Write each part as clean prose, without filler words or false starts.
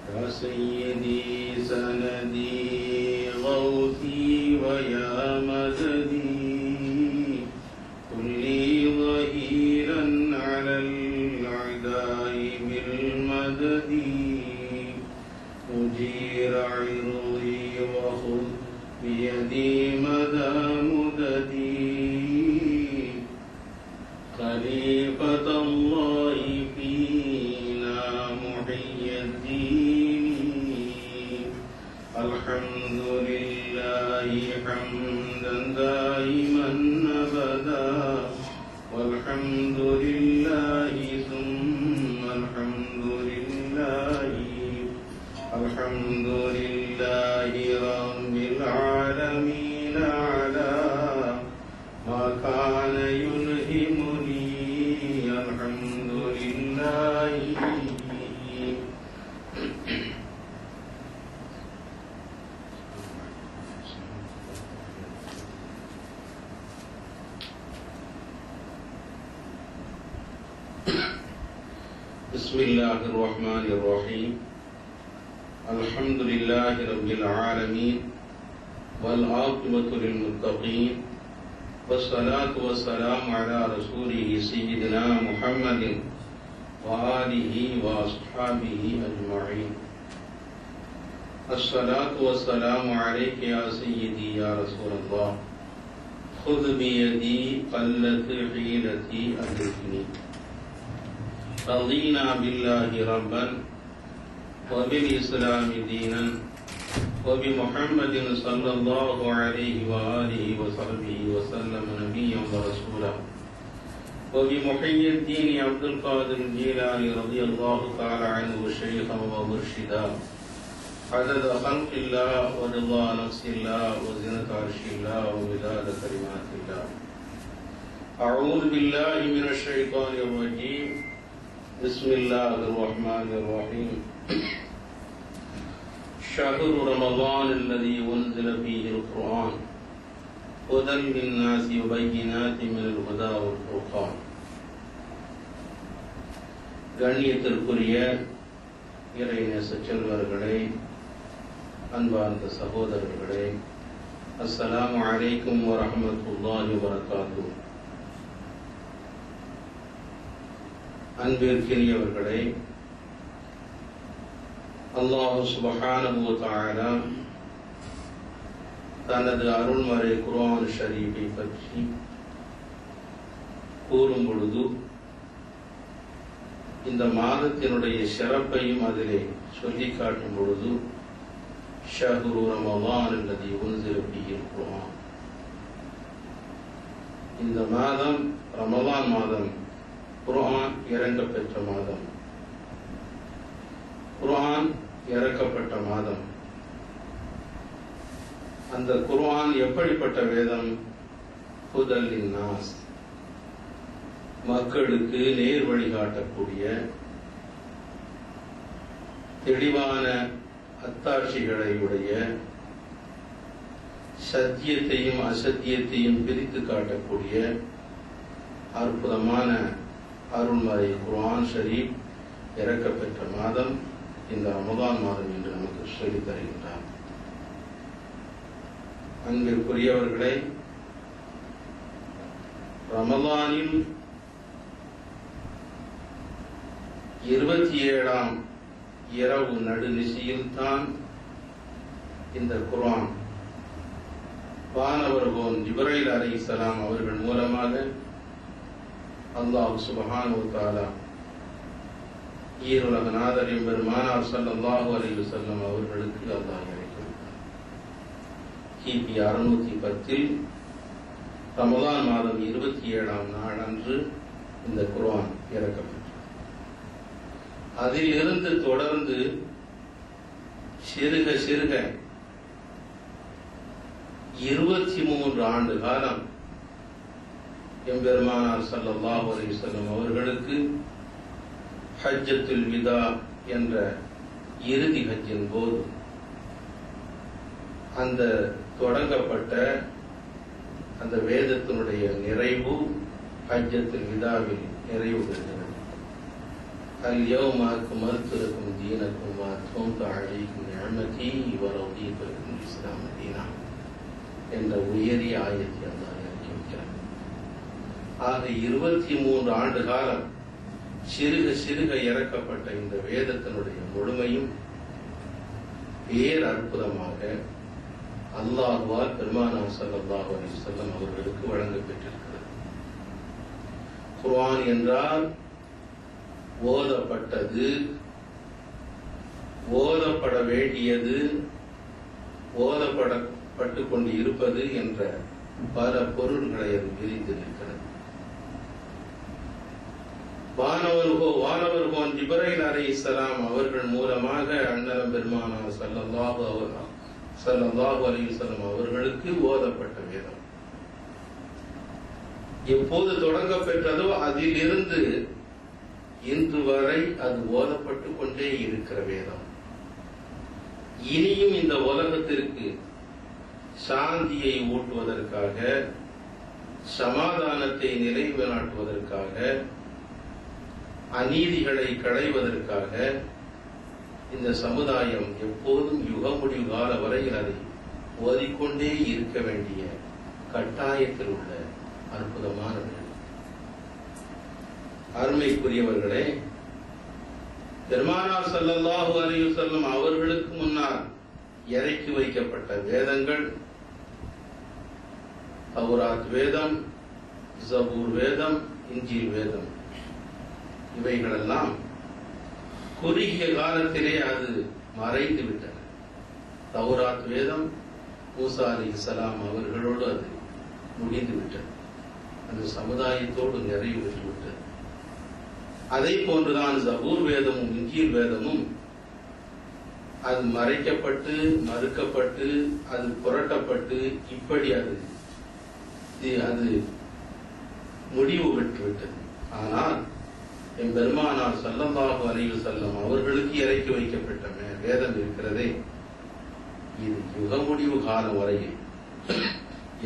يا سيدي سندي غوثي ويا مددي كن لي ظهيرا على الأعداء بالمدد مجير عرضي وخذ بيدي مدى مددي خليفة الله فينا محي الدين الحمد لله حمدا دائما أبدا والحمد لله ثم الحمد لله الحمد لله رب العالمين على ما كان يلهمني الحمد لله. بسم الله الرحمن الرحيم الحمد لله رب العالمين والعاقبة للمتقين والصلاة والسلام على رسوله سيدنا محمد وآله وأصحابه أجمعين. الصلاة والسلام عليك يا سيدي يا رسول الله خذ بيدي قلت حيلتي أدركني رضينا بالله ربا وبالإسلام دينا وبمحمد صلى الله عليه وآله وصحبه وسلم نبيا ورسولا وبمحيي الدين عبد القادر الجيلاني رضي الله تعالى عنه شيخا ومرشدا عدد خلق الله ورضا نفس الله وزنة عرش الله ومداد كلمات الله. أعوذ بالله من الشيطان الرجيم بسم الله الرحمن الرحيم. شهر رمضان الذي أنزل فيه القرآن هدى للناس وبينات من الهدى والفرقان. கண்ணியத்திற்குரிய இறைநேச செல்வர்களே, அன்பார்ந்த சகோதரர்களே, அஸ்ஸலாமு அலைக்கும் வரஹ்மத்துல்லாஹி வபரகாத்துஹு. அன்பிற்கினியவர்களே, அல்லாஹ் சுப்ஹானஹு வ தஆலா தனது அருள்மறை குர்ஆன் ஷரீஃபை பற்றி கூறும் பொழுது இந்த மாதத்தினுடைய சிறப்பையும் அதிலே சொல்லி காட்டும் பொழுது ஷஹ்ரு ரமலான் அல்லதி உன்ஸில ஃபீஹில் குர்ஆன், இந்த மாதம் ரமலான் மாதம், குர்ஆன் இறங்கப்பெற்ற மாதம், குர்ஆன் இறக்கப்பட்ட மாதம். அந்த குர்ஆன் எப்படிப்பட்ட வேதம்? ஹுதல் லின்னாஸ், மக்களுக்கு நேர் வழிகாட்டக்கூடிய தெளிவான அத்தாட்சிகளை உடைய, சத்தியத்தையும் அசத்தியத்தையும் பிரித்து காட்டக்கூடிய அற்புதமான அருள்மறை குர்ஆன் ஷரீப் இறக்கப்பெற்ற மாதம் இந்த ரமலான் மாதம் என்று நமக்கு சொல்லித் தருகின்றார். அன்பிற்குரியவர்களே, ரமலானில் 27ஆம் இரவு நடுநிசியில் தான் இந்த குர்ஆன் வானவர்கோன் ஜிப்ரீல் அலைஹிஸ்ஸலாம் அவர்கள் மூலமாக அல்லாஹ் சுப்ஹானஹு வ தஆலா ஈருலக நாதரின் பெருமானார் ஸல்லல்லாஹு அலைஹி வஸல்லம் அவர்களுக்கு அல்லாஹ் இறக்கினார். கிபி 610 ரமலான் மாதம் 27ஆம் நாள் அன்று இந்த குர்ஆன் இறக்கப்பட்டது. அதிலிருந்து தொடர்ந்து சிறுக சிறுக 23 ஆண்டு காலம் எம்பெருமானார் ஸல்லல்லாஹு அலைஹி வஸல்லம் அவர்களுக்கு ஹஜ்ஜத்துல் விதா என்ற இறுதி ஹஜ்ஜின் போது அந்த தொடங்கப்பட்ட அந்த வேதத்தினுடைய நிறைவு ஹஜ்ஜத்துல் விதாவில் நிறைவு பெறுகிறது. اليوم أكملت لكم دينكم وأتممت عليكم نعمتي ورضيت لكم الإسلام دينا என்ற உயரிய ஆயத்தை அல்லாஹ் இறக்கி வைக்கிறார். ஆக 23 ஆண்டு காலம் சிறுக சிறுக இறக்கப்பட்ட இந்த வேதத்தினுடைய முழுமையும் பேர் அற்புதமாக அல்லாஹ்வால் பெருமானார் ஸல்லல்லாஹு அலைஹி வஸல்லம் அவர்களுக்கு வழங்கப் பெற்றிருக்கிறது. குர்ஆன் என்றால் ஓதப்பட்டது, ஓதப்பட வேண்டியது, ஓதப்பட்டு கொண்டு இருப்பது என்ற பல பொருள்களை அது விரிந்து நிற்கிறது. வானவர்கோன் ஜிப்ரீல் அலைஹிஸ்ஸலாம் அவர்கள் மூலமாக அண்ணலம் பெருமானார் ஸல்லல்லாஹு அலைஹி வஸல்லம் அவர்களுக்கு ஓதப்பட்ட வேதம் எப்போது தொடங்க பெற்றதோ அதிலிருந்து இன்று வரை அது ஓதப்பட்டு கொண்டே இருக்கிற வேதம். இனியும் இந்த உலகத்திற்கு சாந்தியை ஊட்டுவதற்காக, சமாதானத்தை நிலைநாட்டுவதற்காக, அநீதிகளை களைவதற்காக இந்த சமுதாயம் எப்போதும் யுக முடிவு கால வரையில் அதை ஓதிக்கொண்டே இருக்க வேண்டிய கட்டாயத்தில் உள்ள அற்புதமான வேலை. அருமைக்குரியவர்களே, பெருமானார் ஸல்லல்லாஹு அலைஹி வஸல்லம் அவர்களுக்கு முன்னால் இறக்கி வைக்கப்பட்ட வேதங்கள் தௌராத் வேதம், ஜபூர் வேதம், இன்ஜீல் வேதம், இவைகளெல்லாம் குறுகிய காலத்திலே அது மறைந்து விட்டன. தௌராத் வேதம் மூசா அலைஹிஸ்ஸலாம் அவர்களோடு அது முடிந்து விட்டது, அந்த சமுதாயத்தோடு நிறைவு பெற்றுவிட்டது. அதை போன்றுதான் ஜபூர் வேதமும் இன்ஜீல் வேதமும் அது மறைக்கப்பட்டு, மறுக்கப்பட்டு, அது புரட்டப்பட்டு, இப்படி அது முடிவு பெற்றுவிட்டது. ஆனால் என் பெருமானார் ஸல்லல்லாஹு அலைஹி வஸல்லம் அவர்களுக்கு இறக்கி வைக்கப்பட்ட வேதம் இருக்கிறதே, இது யுக முடிவு காலம் வரையில்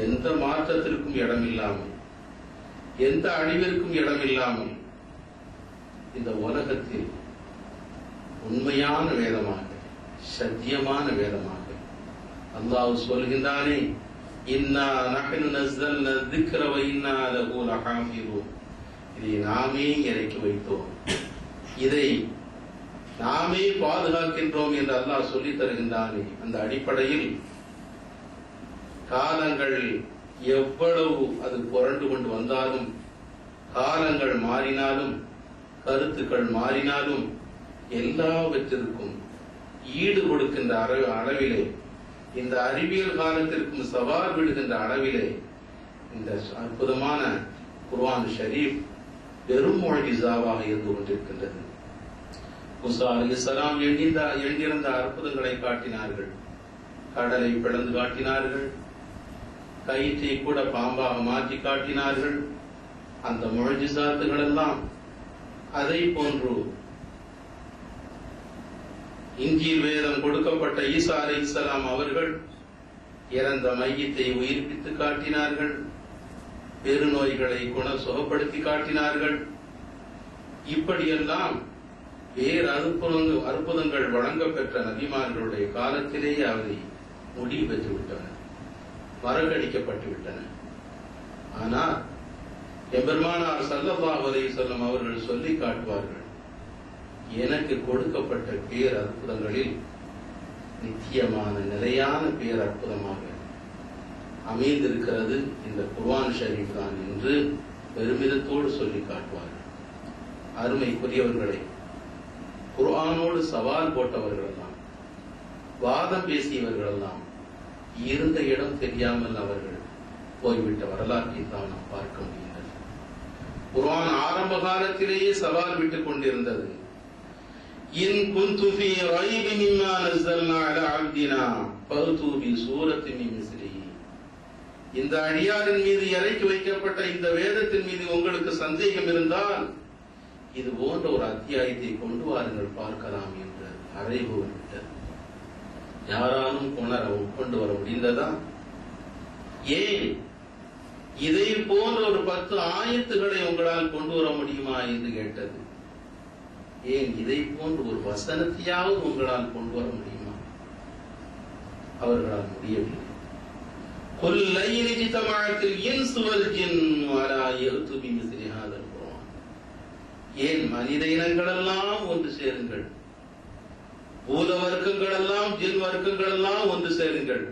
எந்த மாற்றத்திற்கும் இடமில்லாமல், எந்த அழிவிற்கும் இடமில்லாமல் இந்த உலகத்தில் உண்மையான வேதமாக, சத்தியமான வேதமாக அல்லாஹ் சொல்கின்றானே, இன்னா நஹ்னு நஸ்ஸல்னா ذிக்ர வ இன்னா லஹு லஹாஃபிதூன், இதை நாமே இறக்கி வைத்தோம், இதை நாமே பாதுகாக்கின்றோம் என்று அல்லாஹ் சொல்லித் தருகின்றானே. அந்த அடிப்படையில் காலங்கள் எவ்வளவு அது புரண்டு கொண்டு வந்தாலும், காலங்கள் மாறினாலும், கருத்துக்கள் மாறினாலும், எல்லாவற்றிற்கும் ஈடு கொடுக்கின்ற அளவிலே, இந்த அறிவியல் காலத்திற்கும் சவால் விடுகின்ற அளவிலே இந்த அற்புதமான குர்ஆன் ஷரீஃப் பெரும் முஅஜிஸாவாக இருந்து கொண்டிருக்கின்றது. மூசா அலைஹிஸ்ஸலாம் எண்ணிறந்த அற்புதங்களை காட்டினார்கள். கடலை பிளந்து காட்டினார்கள், கயிற்றை கூட பாம்பாக மாற்றி காட்டினார்கள். அந்த முஅஜிஸாத்துகள் எல்லாம் அதை போன்று இன்ஜீல் வேதம் கொடுக்கப்பட்ட ஈசா அலைஹிஸ்ஸலாம் அவர்கள் இறந்த மையத்தை உயிர்ப்பித்து காட்டினார்கள், பெருநோய்களை சுகப்படுத்தி காட்டினார்கள். இப்படியெல்லாம் வேறு அற்புதங்கள் வழங்கப் பெற்ற நபிமார்களுடைய காலத்திலேயே அவை முடிவு பெற்றுவிட்டன, மறக்கடிக்கப்பட்டு விட்டன. ஆனால் எம்பெருமானார் ஸல்லல்லாஹு அலைஹி வஸல்லம் அவர்கள் சொல்லி காட்டுவார்கள், எனக்கு கொடுக்கப்பட்ட பேர் அற்புதங்களில் நித்தியமான நிலையான பேர் அற்புதமாக அமைந்திருக்கிறது இந்த குர்ஆன் ஷரீஃப் தான் என்று பெருமிதத்தோடு சொல்லி காட்டுவார்கள். அருமைக்குரியவர்களே, குர்ஆனோடு சவால் போட்டவர்கள் தான், வாதம் பேசியவர்கள் எல்லாம் இருந்த இடம் தெரியாமல் அவர்கள் போய்விட்ட வரலாற்றை தான் நாம் பார்க்க முடிகின்றது. குர்ஆன் ஆரம்ப காலத்திலேயே சவால் விட்டுக் கொண்டிருந்தது. இன் குன்து ஃபீ ரைபின் மிம்மா நஸல்னா அலா அப்தினா ஃபஅது பி சூரத்தின் மின் மிஸ்லிஹி, இந்த அடியாரின் மீது இறக்கி வைக்கப்பட்ட இந்த வேதத்தின் மீது உங்களுக்கு சந்தேகம் இருந்தால் இது போன்ற ஒரு அத்தியாயத்தை கொண்டு வாருங்கள் பார்க்கலாம் என்று அறைகூவல் விட்டது. யாராலும் கொண்டு வர முடிந்ததா? ஏன் இதை போன்ற ஒரு 10 ஆயத்துகளை உங்களால் கொண்டு வர முடியுமா என்று கேட்டது. ஏன் இதை போன்று ஒரு வசனத்தையாவது உங்களால் கொண்டு வர முடியுமா? அவர்களால் முடியவில்லை. ஏன் மனித இனங்கள் எல்லாம் ஒன்று சேருங்கள், பூத வர்க்கங்கள் எல்லாம் ஜின் வர்க்கங்கள் எல்லாம் ஒன்று சேருங்கள்,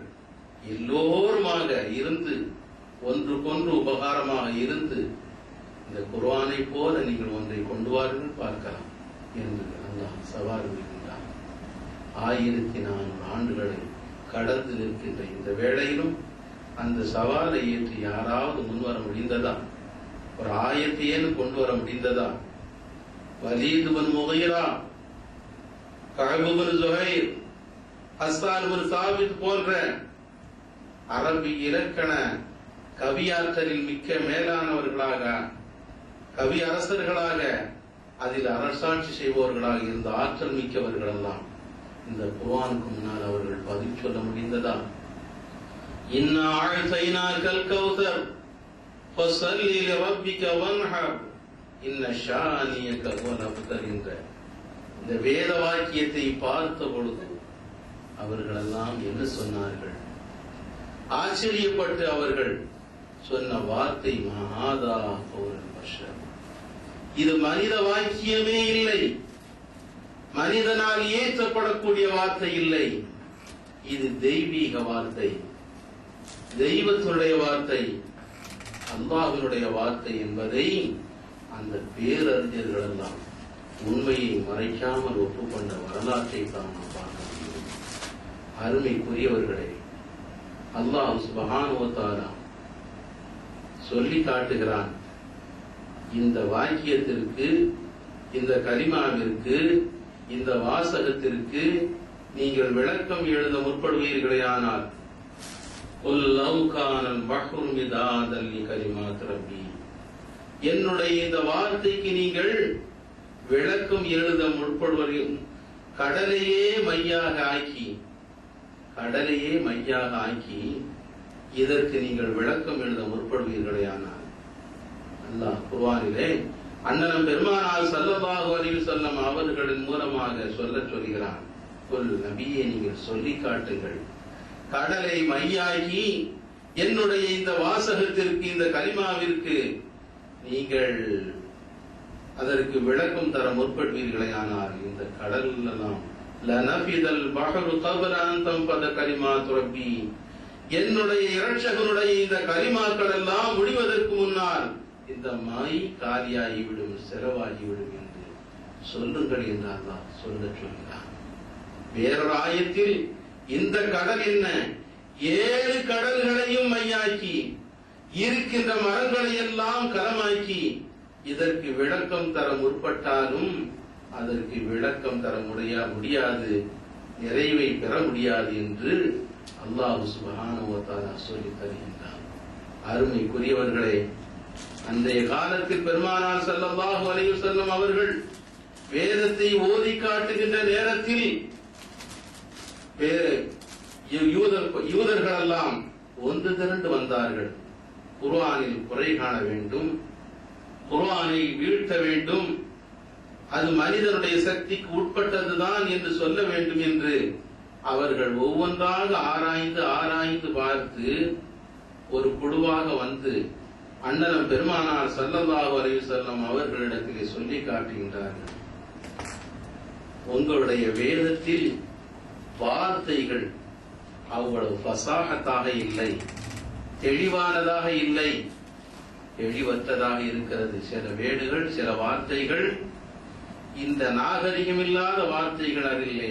எல்லோருமாக இருந்து ஒன்றுக்கொன்று உபகாரமாக இருந்து இந்த குர்ஆனை போல நீங்கள் ஒன்றை கொண்டு வாருங்கள் பார்க்கலாம் என்று அல்லாஹ் சவால் விடுகின்றார். 1400 ஆண்டுகளை கடந்து நிற்கின்ற இந்த வேளையிலும் அந்த சவாலை ஏற்று யாராவது முன்வர முடிந்ததா? ஒரு ஆயத்தையேன்னு கொண்டு வர முடிந்ததா? வலீத் பின் முகீரா, கஅப் பின் ஸுஹைர், ஹஸ்ஸான் பின் சாபித் போன்ற அரபி இலக்கண கவியாற்றலில் மிக்க மேலானவர்களாக, கவி அரசர்களாக, அதில் அரசாட்சி செய்பவர்களாக இருந்த ஆற்றல் மிக்கவர்கள் எல்லாம் இந்த குர்ஆனுக்கு முன்னால் அவர்கள் பதில் சொல்ல முடிந்ததா? இன்னா அஅதைனாகல் கௌஸர் ஃபஸல்லி லிரப்பிக வன்ஹர் இன்ன ஷானியக ஹுவல் அப்தர் என்ற இந்த வேத வாக்கியத்தை பார்த்த பொழுது அவர்கள் எல்லாம் என்ன சொன்னார்கள்? ஆச்சரியப்பட்டு அவர்கள் சொன்ன வார்த்தை மஹாதா கௌலுல் பஷர், இது மனித வாக்கியமே இல்லை, மனிதனால் ஏற்றப்படக்கூடிய வார்த்தை இல்லை, இது தெய்வீக வார்த்தை, தெய்வத்தினுடைய வார்த்தை, அல்லாஹ்வினுடைய வார்த்தை என்பதை அந்த பேரறிஞர்கள் எல்லாம் உண்மையை மறைக்காமல் ஒப்புக்கொண்ட வரலாற்றை தான் நாம் பார்க்க முடியும். அருமைக்குரியவர்களே, அல்லாஹ் சுப்ஹானஹு வ தஆலா சொல்லி காட்டுகிறான், இந்த வாக்கியத்திற்கு, இந்த கலிமாவிற்கு, இந்த வாசகத்திற்கு நீங்கள் விளக்கம் எழுத முற்படுவீர்களேயானால் குல் லவ் கானல் பஹ்ரு மிதாதன் லிகலிமாத் ரப்பி, என்னுடைய இந்த வார்த்தைக்கு நீங்கள் விளக்கம் எழுத முற்படுவீர்கள், கடலையே மையாக ஆக்கி, கடலையே மையாக ஆக்கி இதற்கு நீங்கள் விளக்கம் எழுத முற்படுவீர்களேயானால், அல்லாஹ் குர்ஆனிலே அண்ணலம் பெருமானார் ஸல்லல்லாஹு அலைஹி வஸல்லம் அவர்களின் மூலமாக சொல்கிறான், குல் நபியே நீங்கள் சொல்லி காட்டுங்கள், கடலை மையாகி என்னுடைய இந்த வாசகத்திற்கு, இந்த கலிமாவிற்கு நீங்கள் அதற்கு விளக்கம் தர முற்படுவீர்களேயானால் இந்த கடல் எல்லாம் லனஃபிதல் பஹ்ரு கப்ல அன் தன்ஃபத கலிமாத் ரப்பி, என்னுடைய இரட்சகனுடைய இந்த கலிமாக்கள் எல்லாம் முடிவதற்கு முன்னால் இந்த மை காலியாகிவிடும், செலவாகிவிடும் என்று சொல்லுங்கள் என்று அல்லாஹ் சொல்லச் சொல்கிறான். வேறொரு ஆயத்தில் இந்த கடல் என்ன, 7 கடல்களையும் மையாக்கி இருக்கின்ற மரங்களை எல்லாம் கலமாக்கி இதற்கு விளக்கம் தர முற்பட்டாலும் அதற்கு விளக்கம் தர முடியாது, நிறைவை பெற முடியாது என்று அல்லாஹ் சுப்ஹானஹு வ தஆலா சொல்லித் தருகின்றான். அருமைக்குரியவர்களே, அன்றைய காலத்தில் பெருமானார் ஸல்லல்லாஹு அலைஹி வஸல்லம் அவர்கள் வேதத்தை ஓதி காட்டுகின்ற நேரத்தில் யூதர்கள் எல்லாம் ஒன்று திரண்டு வந்தார்கள். குர்ஆனில் குறை காண வேண்டும், குர்ஆனை வீழ்த்த வேண்டும், அது மனிதனுடைய சக்திக்கு உட்பட்டதுதான் என்று சொல்ல வேண்டும் என்று அவர்கள் ஒவ்வொன்றாக ஆராய்ந்து பார்த்து ஒரு குழுவாக வந்து அண்ணலம் பெருமானார் ஸல்லல்லாஹு அலைஹி வஸல்லம் அவர்களிடத்திலே சொல்லி காட்டுகின்றார்கள், உங்களுடைய வேதத்தில் வார்த்தைகள் அவ்வளவு ஃபஸாஹத்தாக இல்லை, தெளிவானதாக இல்லை, தெளிவற்றதாக இருக்கிறது. சில வேடுகள், சில வார்த்தைகள், இந்த நாகரிகம் இல்லாத வார்த்தைகள் அதிலே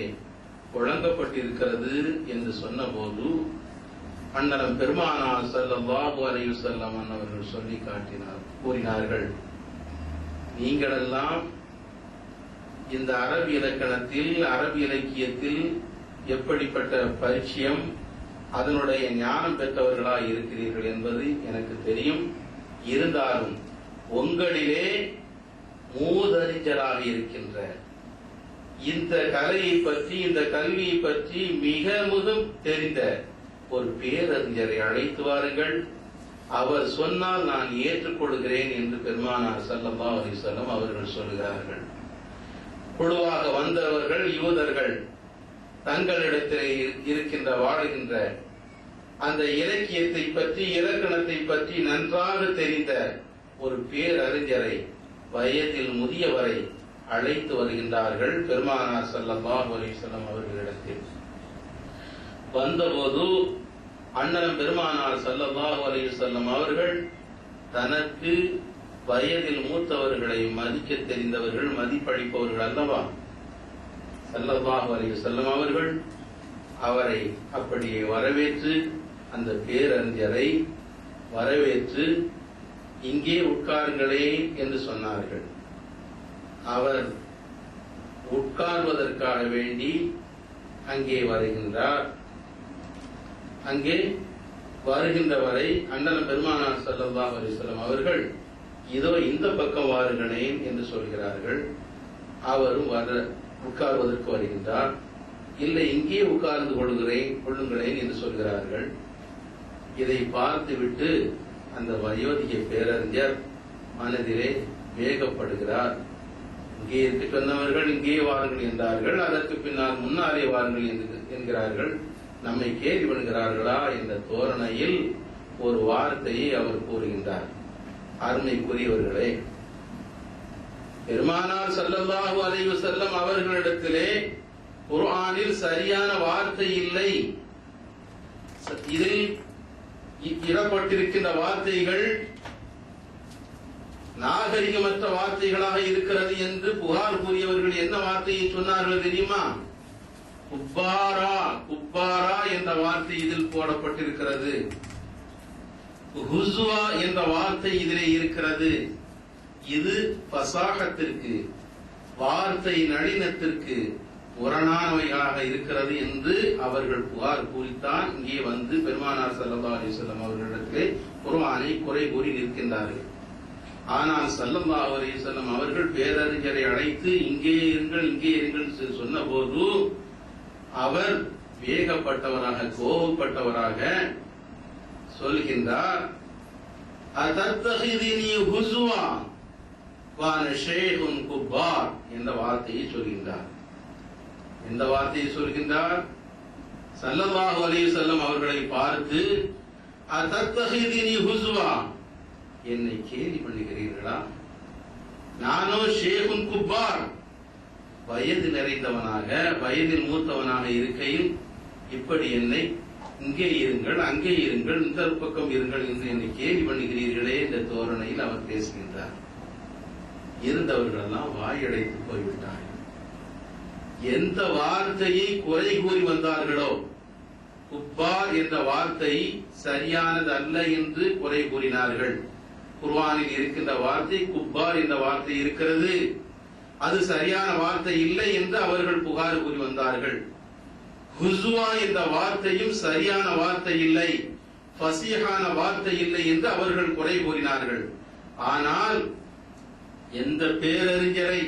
புழங்கப்பட்டிருக்கிறது என்று சொன்னபோது அண்ணலம் பெருமானார் ஸல்லல்லாஹு அலைஹி வஸல்லம் அவர்கள் சொல்லி கூறினார்கள், நீங்களெல்லாம் இந்த அரபி இலக்கணத்தில், அரபி இலக்கியத்தில் எப்படிப்பட்ட பரிச்சயம், அதனுடைய ஞானம் பெற்றவர்களாக இருக்கிறீர்கள் என்பது எனக்கு தெரியும். இருந்தாலும் உங்களிலே மூதறிஞராக இருக்கின்ற இந்த கலையை பற்றி, இந்த கல்வியை பற்றி மிக தெரிந்த ஒரு பேரறிஞரை அழைத்து வாருங்கள், அவர் சொன்னால் நான் ஏற்றுக்கொள்கிறேன் என்று பெருமானார் ஸல்லல்லாஹு அலைஹி வஸல்லம் அவர்கள் சொல்கிறார்கள். குழுவாக வந்தவர்கள் யூதர்கள் தங்களிடத்தில் இருக்கின்ற வாழுகின்ற அந்த இலக்கியத்தை பற்றி இலக்கணத்தை பற்றி நன்றாக தெரிந்த ஒரு பேரறிஞரை வயதில் முதியவரை அழைத்து வருகின்றார்கள் பெருமானார் ஸல்லல்லாஹு அலைஹி வஸல்லம் அவர்களிடத்தில். வந்தபோது அண்ணன் பெருமானார் ஸல்லல்லாஹு அலைஹி வஸல்லம் அவர்கள் தனக்கு வயதில் மூத்தவர்களை மதிக்க தெரிந்தவர்கள், மதிப்பளிப்பவர்கள் அல்லவா ஸல்லல்லாஹு அலைஹி வஸல்லம் அவர்கள் அவரை அப்படியே வரவேற்று அந்த பேரறிஞரை வரவேற்று இங்கே உட்காருங்களே என்று சொன்னார்கள். அவர் உட்கார்வதற்காக வேண்டி அங்கே வருகின்றார். அங்கே வருகின்றவரை அண்ணன் பெருமானார் ஸல்லல்லாஹு அலைஹி வஸல்லம் அவர்கள் இதோ இந்த பக்கம் வாருங்களேன் என்று சொல்கிறார்கள். அவரும் உட்கார்வதற்கு வருகின்றார். இல்லை, இங்கே உட்கார்ந்து கொள்ளுங்களேன் என்று சொல்கிறார்கள். இதை பார்த்துவிட்டு அந்த வயோதிக பேரறிஞர் மனதிலே வேகப்படுகிறார். இங்கே இருக்க சொன்னவர்கள் இங்கே வாருங்கள் என்றார்கள், அதற்கு பின்னால் முன்னாலே வாருங்கள் என்கிறார்கள். நம்மை கேள்வி பண்ணுகிறார்களா என்ற தோரணையில் ஒரு வார்த்தையை அவர் கூறுகின்றார். அருமைக்குரியவர்களே, பெருமானார் ஸல்லல்லாஹு அலைஹி வஸல்லம் அவர்களிடத்திலே குர்ஆனில் சரியான வார்த்தை இல்லை, இதில் இடப்பட்டிருக்கின்ற வார்த்தைகள் நாகரிகமற்ற வார்த்தைகளாக இருக்கிறது என்று புகார் கூறியவர்கள் என்ன வார்த்தையை சொன்னார்கள் தெரியுமா? குப்பாரா குப்பாரா என்ற வார்த்தை இதில் போடப்பட்டிருக்கிறது, ஹுஸ்வா என்ற வார்த்தை இதிலே இருக்கிறது. இது பசாகத்திற்கு, வார்த்தை நளினத்திற்கு முரணானவைகளாக இருக்கிறது என்று அவர்கள் புகார் கூறித்தான் இங்கே வந்து பெருமானார் ஸல்லல்லாஹு அலைஹி வஸல்லம் அவர்களிடத்திலே குர்ஆனை குறை கூறி நிற்கின்றார்கள். ஆனால் ஸல்லல்லாஹு அலைஹி வஸல்லம் அவர்கள் பேரறிஞரை அழைத்து இங்கே இருங்கள் சொன்ன போது அவர் வேகப்பட்டவராக, கோபப்பட்டவராக சொல்கின்றார், அதத்தஹிதினி ஹுஸ்வா வான ஷேஹுன் குப்பார் என்ற வார்த்தையை சொல்கின்றார். எந்த வார்த்தையை சொல்கின்றார்? ஸல்லல்லாஹு அலைஹி வஸல்லம் அவர்களை பார்த்து அதத்தஹிதினி ஹுஸ்வா, என்னை கேலி பண்ணுகிறீர்களா? நானோ ஷேகுன் குப்பார், வயது நிறைந்தவனாக, வயதில் மூத்தவனாக இருக்கையில் இப்படி என்னை இங்கே இருங்கள், அங்கே இருங்கள், இந்த பக்கம் இருங்கள் என்று என்னை கேலி பண்ணுகிறீர்களே என்ற தோரணையில் அவர் பேசுகின்றார். இருந்தவர்கள் எல்லாம் வாயடைத்து போய்விட்டார்கள். எந்த வார்த்தையை குறை கூறி வந்தார்களோ, குப்பார் என்ற வார்த்தை சரியானது அல்ல என்று குறை கூறினார்கள். குர்ஆனில் இருக்கின்ற வார்த்தை குப்பார் என்ற வார்த்தை இருக்கிறது, அது சரியான வார்த்தை இல்லை என்று அவர்கள் புகார் கூறி வந்தார்கள். ஹுஸ்வா என்ற வார்த்தையும் சரியான வார்த்தை இல்லை, ஃபஸீஹான வார்த்தை இல்லை என்று அவர்கள் குறை கூறினார்கள். ஆனால் எந்த பேரறிஞரை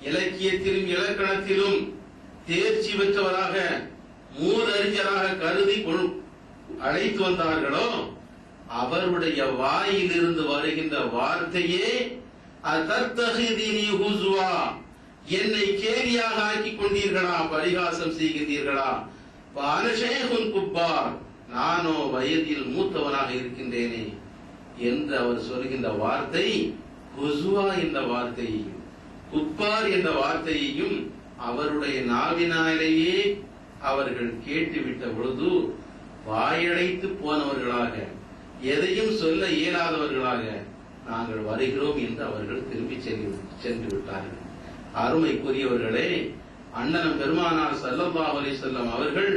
இலக்கியத்திலும் இலக்கணத்திலும் தேர்ச்சி பெற்றவராக, மூதறிஞராக கருதி அழைத்து வந்தார்களோ அவருடைய வாயிலிருந்து வருகின்ற வார்த்தையே அதத்தஹிதினி ஹுஸ்வா, என்னை கேலியாக ஆக்கிக் கொண்டீர்களா, பரிகாசம் செய்கின்றீர்களா? வான ஷேகுன் குப்பார், நானோ வயதில் மூத்தவனாக இருக்கின்றேனே என்று அவர் சொல்கின்ற வார்த்தை ஹுஸ்வா என்ற வார்த்தையையும் குப்பார் என்ற வார்த்தையையும் அவருடைய நாவினாலேயே அவர்கள் கேட்டுவிட்ட பொழுது வாயடைத்து போனவர்களாக, எதையும் சொல்ல இயலாதவர்களாக நாங்கள் வருகிறோம் என்று அவர்கள் திரும்பி சென்று விட்டார்கள். அருமைக்குரியவர்களே, அண்ணன் பெருமானார் ஸல்லல்லாஹு அலைஹி வஸல்லம் அவர்கள்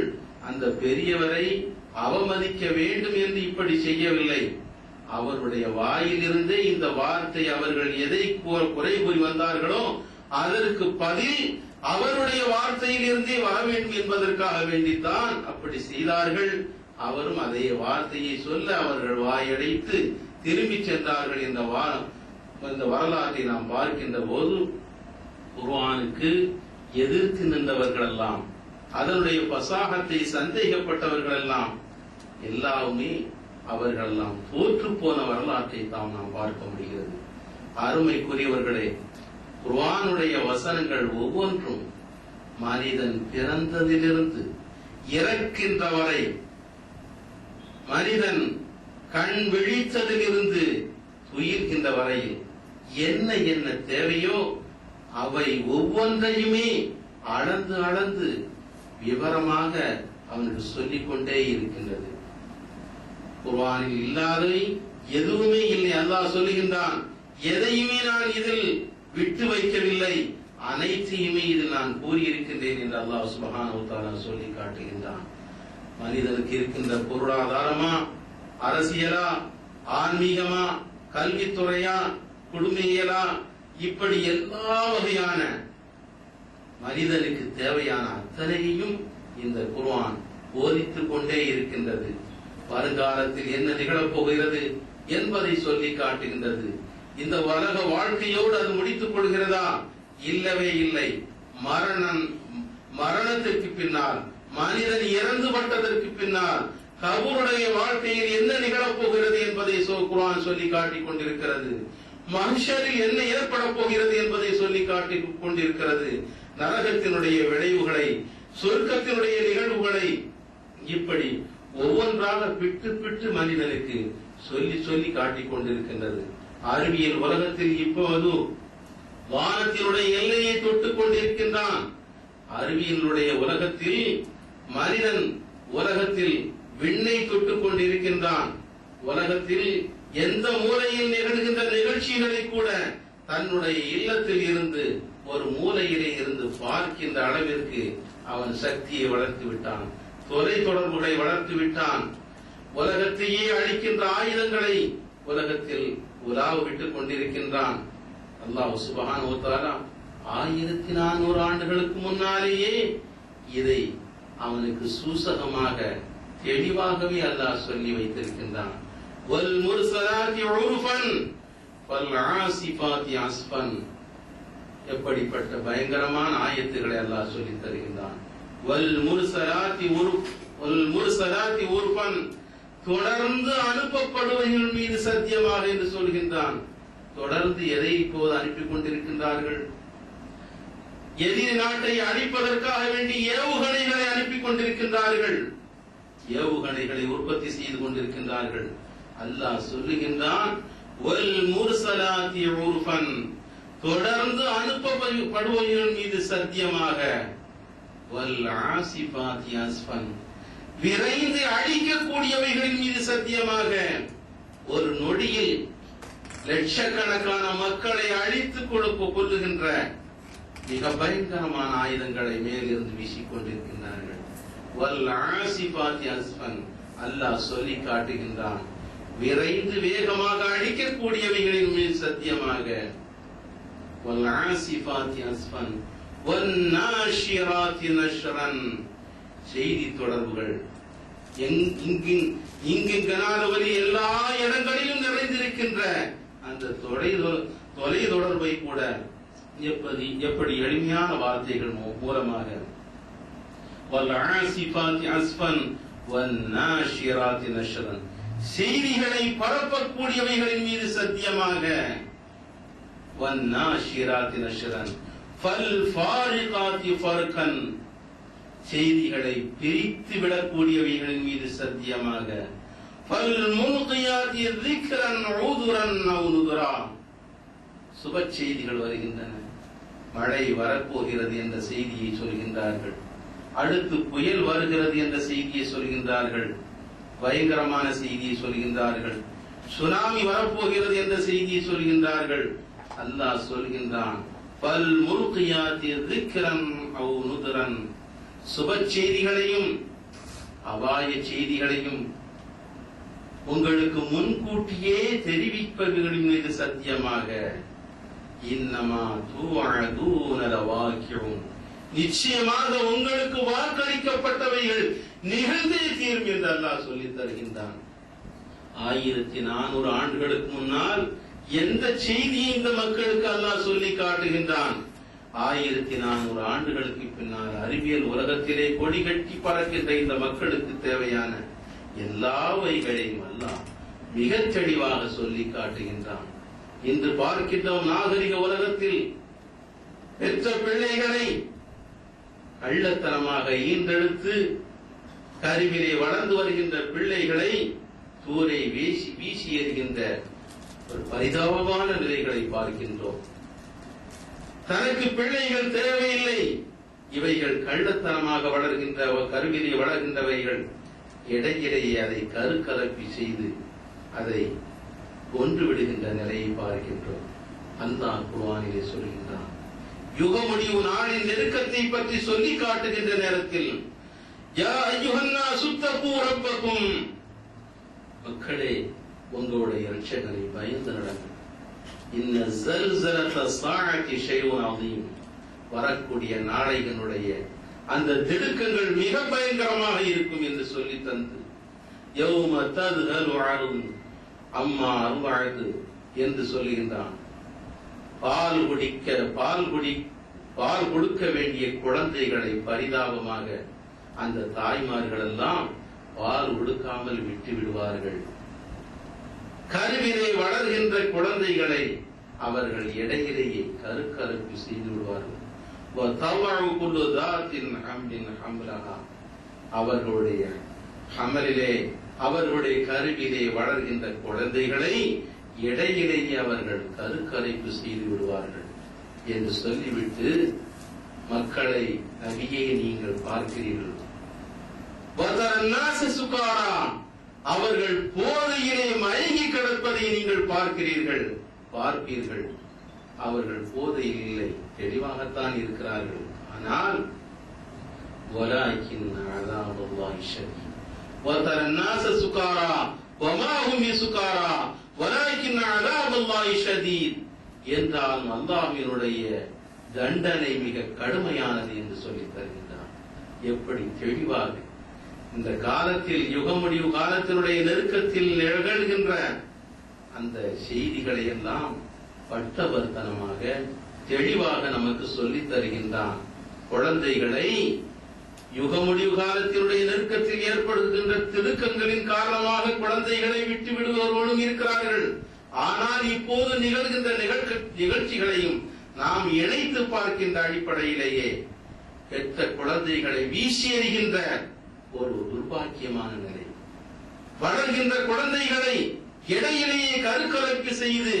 அந்த பெரியவரை அவமதிக்க வேண்டும் என்று இப்படி செய்யவில்லை. அவருடைய வாயிலிருந்தே இந்த வார்த்தை அவர்கள் எதை குறை கூறி வந்தார்களோ அதற்கு பதில் அவருடைய வார்த்தையில் இருந்தே வர வேண்டும் என்பதற்காக வேண்டித்தான் அப்படி செய்தார்கள். அவரும் அதே வார்த்தையை சொல்ல அவர்கள் வாயடைத்து திரும்பி சென்றார்கள். இந்த வரலாற்றை நாம் பார்க்கின்ற போது குர்ஆனுக்கு எதிர்த்து நின்றவர்கள் எல்லாம், அதனுடைய பசாகத்தை சந்தேகப்பட்டவர்கள் எல்லாம், எல்லாருமே அவர்கள் எல்லாம் தோற்று போன வரலாற்றை நாம் பார்க்க முடிகிறது. அருமைக்குரியவர்களே, குர்ஆனுடைய வசனங்கள் ஒவ்வொன்றும் மனிதன் பிறந்ததிலிருந்து இறக்கின்ற வரை, மனிதன் கண் விழித்ததிலிருந்து துயிர்கின்ற வரையில் என்ன என்ன தேவையோ அவை ஒவ்வொன்றையுமே அளந்து அளந்து விவரமாக அவனுக்கு சொல்லிக் கொண்டே இருக்கின்றது. குர்ஆனில் இல்லாதவை எதுவுமே இல்லை. அல்லாஹ் சொல்லுகின்றான், எதையுமே நான் இதில் விட்டு வைக்கவில்லை, அனைத்தையுமே இதில் நான் கூறியிருக்கின்றேன் என்று அல்லாஹ் சுப்ஹானஹு வ தஆலா சொல்லி காட்டுகின்றான். மனிதனுக்கு இருக்கின்ற பொருளாதாரமா, அரசியலா, ஆன்மீகமா, கல்வித்துறையா, குடும்பியலா, இப்படி எல்லா வகையான மனிதனுக்கு தேவையான அத்தனையையும் இந்த குர்ஆன் போதித்துக் கொண்டே இருக்கின்றது. வருங்காலத்தில் என்ன நிகழப் போகிறது என்பதை சொல்லி காட்டுகின்றது. இந்த உலக வாழ்க்கையோடு அது முடித்துக் கொள்கிறதா? இல்லவே இல்லை. மரணத்திற்கு பின்னால், மனிதன் இறந்து பட்டதற்கு பின்னால் கபருடைய வாழ்க்கையில் என்ன நிகழப் போகிறது என்பதை குர்ஆன் சொல்லி காட்டிக் கொண்டிருக்கிறது. மஹ்ஷரில் என்ன ஏற்பட போகிறது என்பதை சொல்லி காட்டிக் கொண்டிருக்கிறது. நரகத்தினுடைய விளைவுகளை, சொர்க்கத்தினுடைய நிகழ்வுகளை, இப்படி ஒவ்வொன்றாக பிட்டு பிட்டு மனிதனுக்கு சொல்லி சொல்லி காட்டிக் கொண்டிருக்கின்றது. அறிவியல் உலகத்தில் இப்போது வானத்தினுடைய எல்லையை தொட்டுக் கொண்டிருக்கின்றான். அறிவியலுடைய உலகத்தில் மனிதன் உலகத்தில் விண்ணை தொட்டுக் கொண்டிருக்கின்றான். உலகத்தில் எந்த மூலையில் நிகழ்கின்ற நிகழ்ச்சிகளை கூட தன்னுடைய இல்லத்தில் இருந்து ஒரு மூலையிலே இருந்து பார்க்கின்ற அளவிற்கு அவன் சக்தியை வளர்த்து விட்டான். தொலை தொடர்புகளை வளர்த்து விட்டான். உலகத்தையே அழிக்கின்ற ஆயுதங்களை உலகத்தில் உலாவ விட்டுக் கொண்டிருக்கின்றான். அல்லாஹ் சுப்ஹானஹு வ தஆலா 1400 ஆண்டுகளுக்கு முன்னாலேயே இதை அவனுக்கு சூசகமாக தெளிவாகவே அல்லாஹ் சொல்லி வைத்திருக்கின்றான். வல் முர்சலாத்தி உர்ஃபன் வல் ஆசிஃபாத்தி அஸ்ஃபன். எப்படிப்பட்ட பயங்கரமான ஆயத்துக்களை அல்லாஹ் சொல்லி தருகின்றான். வல் முர்சலாத்தி உர்ஃபன், தொடர்ந்து அனுப்பப்படுவர்கள் மீது சத்தியமாக என்று சொல்கின்றான். தொடர்ந்து எதை இப்போது அனுப்பிக் கொண்டிருக்கின்றார்கள்? எதிரி நாட்டை அழிப்பதற்காக வேண்டி ஏவுகணைகளை அனுப்பிக் கொண்டிருக்கின்றார்கள். ஏவுகணைகளை உற்பத்தி செய்து கொண்டிருக்கின்றார்கள். அல்லாஹ் சொல்லுகின்றான், வல் முர்சலாத்தி உர்ஃபன், தொடர்ந்து அனுப்பப்படுவர்கள் மீது சத்தியமாக, வல் ஆசிஃபாத்தி அஸ்ஃபன், விரைந்து அழிக்கக்கூடியவைகளின் மீது சத்தியமாக. ஒரு நொடியில் லட்சக்கணக்கான மக்களை அழித்து கொள்ளுகின்ற மிக பயங்கரமான ஆயுதங்களை மேலிருந்து வீசிக் கொண்டிருக்கின்றார்கள். வல் ஆசிஃபாத்தி அஸ்ஃபன், அல்லாஹ் சொல்லி காட்டுகின்றான், விரைந்து வேகமாக அழிக்கக்கூடியவைகளின் மீது சத்தியமாக. வல் ஆசிஃபாத்தி அஸ்ஃபன் வன் நாஷிராத்தி நஷ்ரன், செய்தி தொடர்புகள் இங்கு எல்லா இடங்களிலும் நிறைந்திருக்கின்ற அந்த தொலை தொடர்பை கூட எப்படி எளிமையான வார்த்தைகள் மூலமாக வல் ஆசிஃபாத்தி அஸ்ஃபன் வன் நாஷிராத்தி நஷ்ரன், செய்திகளை பரப்பக்கூடியவைகளின் மீது சத்தியமாக. வன் நாஷிராத்தி நஷ்ரன் ஃபல் ஃபாரிகாத்தி ஃபர்கன், செய்திகளை பிரித்து விடக்கூடியவைகளின் மீது சத்தியமாக. ஃபல் முல்கியாத்தி ذிக்ரன் உதுரன் அவ் நுதுரா, சுப செய்திகள் வருகின்றன. மழை வரப்போகிறது என்ற செய்தியை சொல்கின்றார்கள். அடுத்து புயல் வருகிறது என்ற செய்தியை சொல்கின்றார்கள். பயங்கரமான செய்தியை சொல்கின்றார்கள். சுனாமி வரப்போகிறது என்ற செய்தியை சொல்கின்றார்கள். அல்லாஹ் சொல்கின்றான், ஃபல் முல்கியாத்தி ذிக்ரன் அவ் நுதுரன், சுப செய்திகளையும் அபாய செய்திகளையும் உங்களுக்கு முன்கூட்டியே தெரிவிப்பவர்களின் மீது சத்தியமாக. இன்னமா தூஅதூன லவாக்கிஉன், நிச்சயமாக உங்களுக்கு வாக்களிக்கப்பட்டவைகள் நிகழ்ந்தே தீரும் என்று அல்லாஹ் சொல்லித் தருகின்றான். 1400 ஆண்டுகளுக்கு முன்னால் எந்த செய்தியை இந்த மக்களுக்கு அல்லாஹ் சொல்லி காட்டுகின்றான்? 1400 ஆண்டுகளுக்கு பின்னால் அறிவியல் உலகத்திலே கொடி கட்டி பறக்கின்ற இந்த மக்களுக்கு தேவையான எல்லாவைகளையும் அல்லாஹ் மிகச் தெளிவாக சொல்லி காட்டுகின்றான். இன்று பார்க்கின்றோம், நாகரிக உலகத்தில் பெற்ற பிள்ளைகளை கள்ளத்தனமாக ஈன்றெடுத்து கருவிலே வளர்ந்து வருகின்ற பிள்ளைகளை தூரை வீசி எறிகின்ற ஒரு பரிதாபமான நிலைகளை பார்க்கின்றோம். தனக்கு பிள்ளைகள் தேவையில்லை, இவைகள் கள்ளத்தனமாக வளர்கின்ற கருவிலே வளர்கின்றவைகள் இடையிடையே அதை கருக்கலப்பி செய்து அதை கொன்று விடுகின்ற நிலையை பார்க்கின்றோம். அல்லாஹ் குர்ஆனிலே சொல்கின்றான். யுக முடிவு நாளின் நெருக்கத்தை பற்றி சொல்லி காட்டுகின்ற நேரத்தில் யா அய்யுஹன்னாஸு தகூ ரப்பக்கும், மக்களே உங்களுடைய இரட்சகரை பயந்து நடங்கள். இன்ன ஸல்ஸலத ஸாஅத்தி ஷைஉன் அஸீம், வரக்கூடிய நாளைகளுடைய அந்த திடுக்கங்கள் மிக பயங்கரமாக இருக்கும் என்று சொல்லி தந்து யௌம தத்ஹலு அருன் அம்மா அர்வஅது என்று சொல்லுகின்றான். பால் கொடுக்க வேண்டிய குழந்தைகளை பரிதாபமாக அந்த தாய்மார்கள் எல்லாம் பால் கொடுக்காமல் விட்டு விடுவார்கள். கருவிலே வளர்கின்ற குழந்தைகளை அவர்கள் இடையிலேயே கருக்கலப்பு செய்து விடுவார்கள். அவர்களுடைய ஹமலிலே அவர்களுடைய கருவிலே வளர்கின்ற குழந்தைகளை இடையிலேயே அவர்கள் கருக்கலைப்பு செய்து விடுவார்கள் என்று சொல்லிவிட்டு, மக்களை நபியே நீங்கள் பார்க்கிறீர்கள், அவர்கள் போதையிலே மயங்கி கிடப்பதை நீங்கள் பார்ப்பீர்கள். அவர்கள் போதையில் இல்லை, தெளிவாகத்தான் இருக்கிறார்கள். ஆனால் வலாக்கின் அஸாபுல்லாஹி ஷதீத் வதர الناس சுகாரா வமா ஹும் பிசுகாரா வலாக்கின் அஸாபுல்லாஹி ஷதீத் என்றால் அல்லாஹ்வினுடைய தண்டனை மிக கடுமையானது என்று சொல்லித் தருகின்றார். எப்படி தெளிவாக இந்த காலத்தில் யுக முடிவு காலத்தினுடைய நெருக்கத்தில் நிகழ்கின்ற அந்த செய்திகளை எல்லாம் பட்டவர்த்தனமாக தெளிவாக நமக்கு சொல்லித் தருகின்றான். குழந்தைகளை யுக முடிவு காலத்தினுடைய நெருக்கத்தில் ஏற்படுகின்ற திடுக்கங்களின் காரணமாக குழந்தைகளை விட்டு விடுபவர்களும் இருக்கிறார்கள். ஆனால் இப்போது நிகழ்கின்ற நிகழ்ச்சிகளையும் நாம் இணைத்து பார்க்கின்ற அடிப்படையிலேயே பெற்ற குழந்தைகளை வீசி எறிகின்ற ஒரு துர்பாக்கியமான நிலை, வளர்கின்ற குழந்தைகளை இடையிலேயே கருக்கலைப்பு செய்து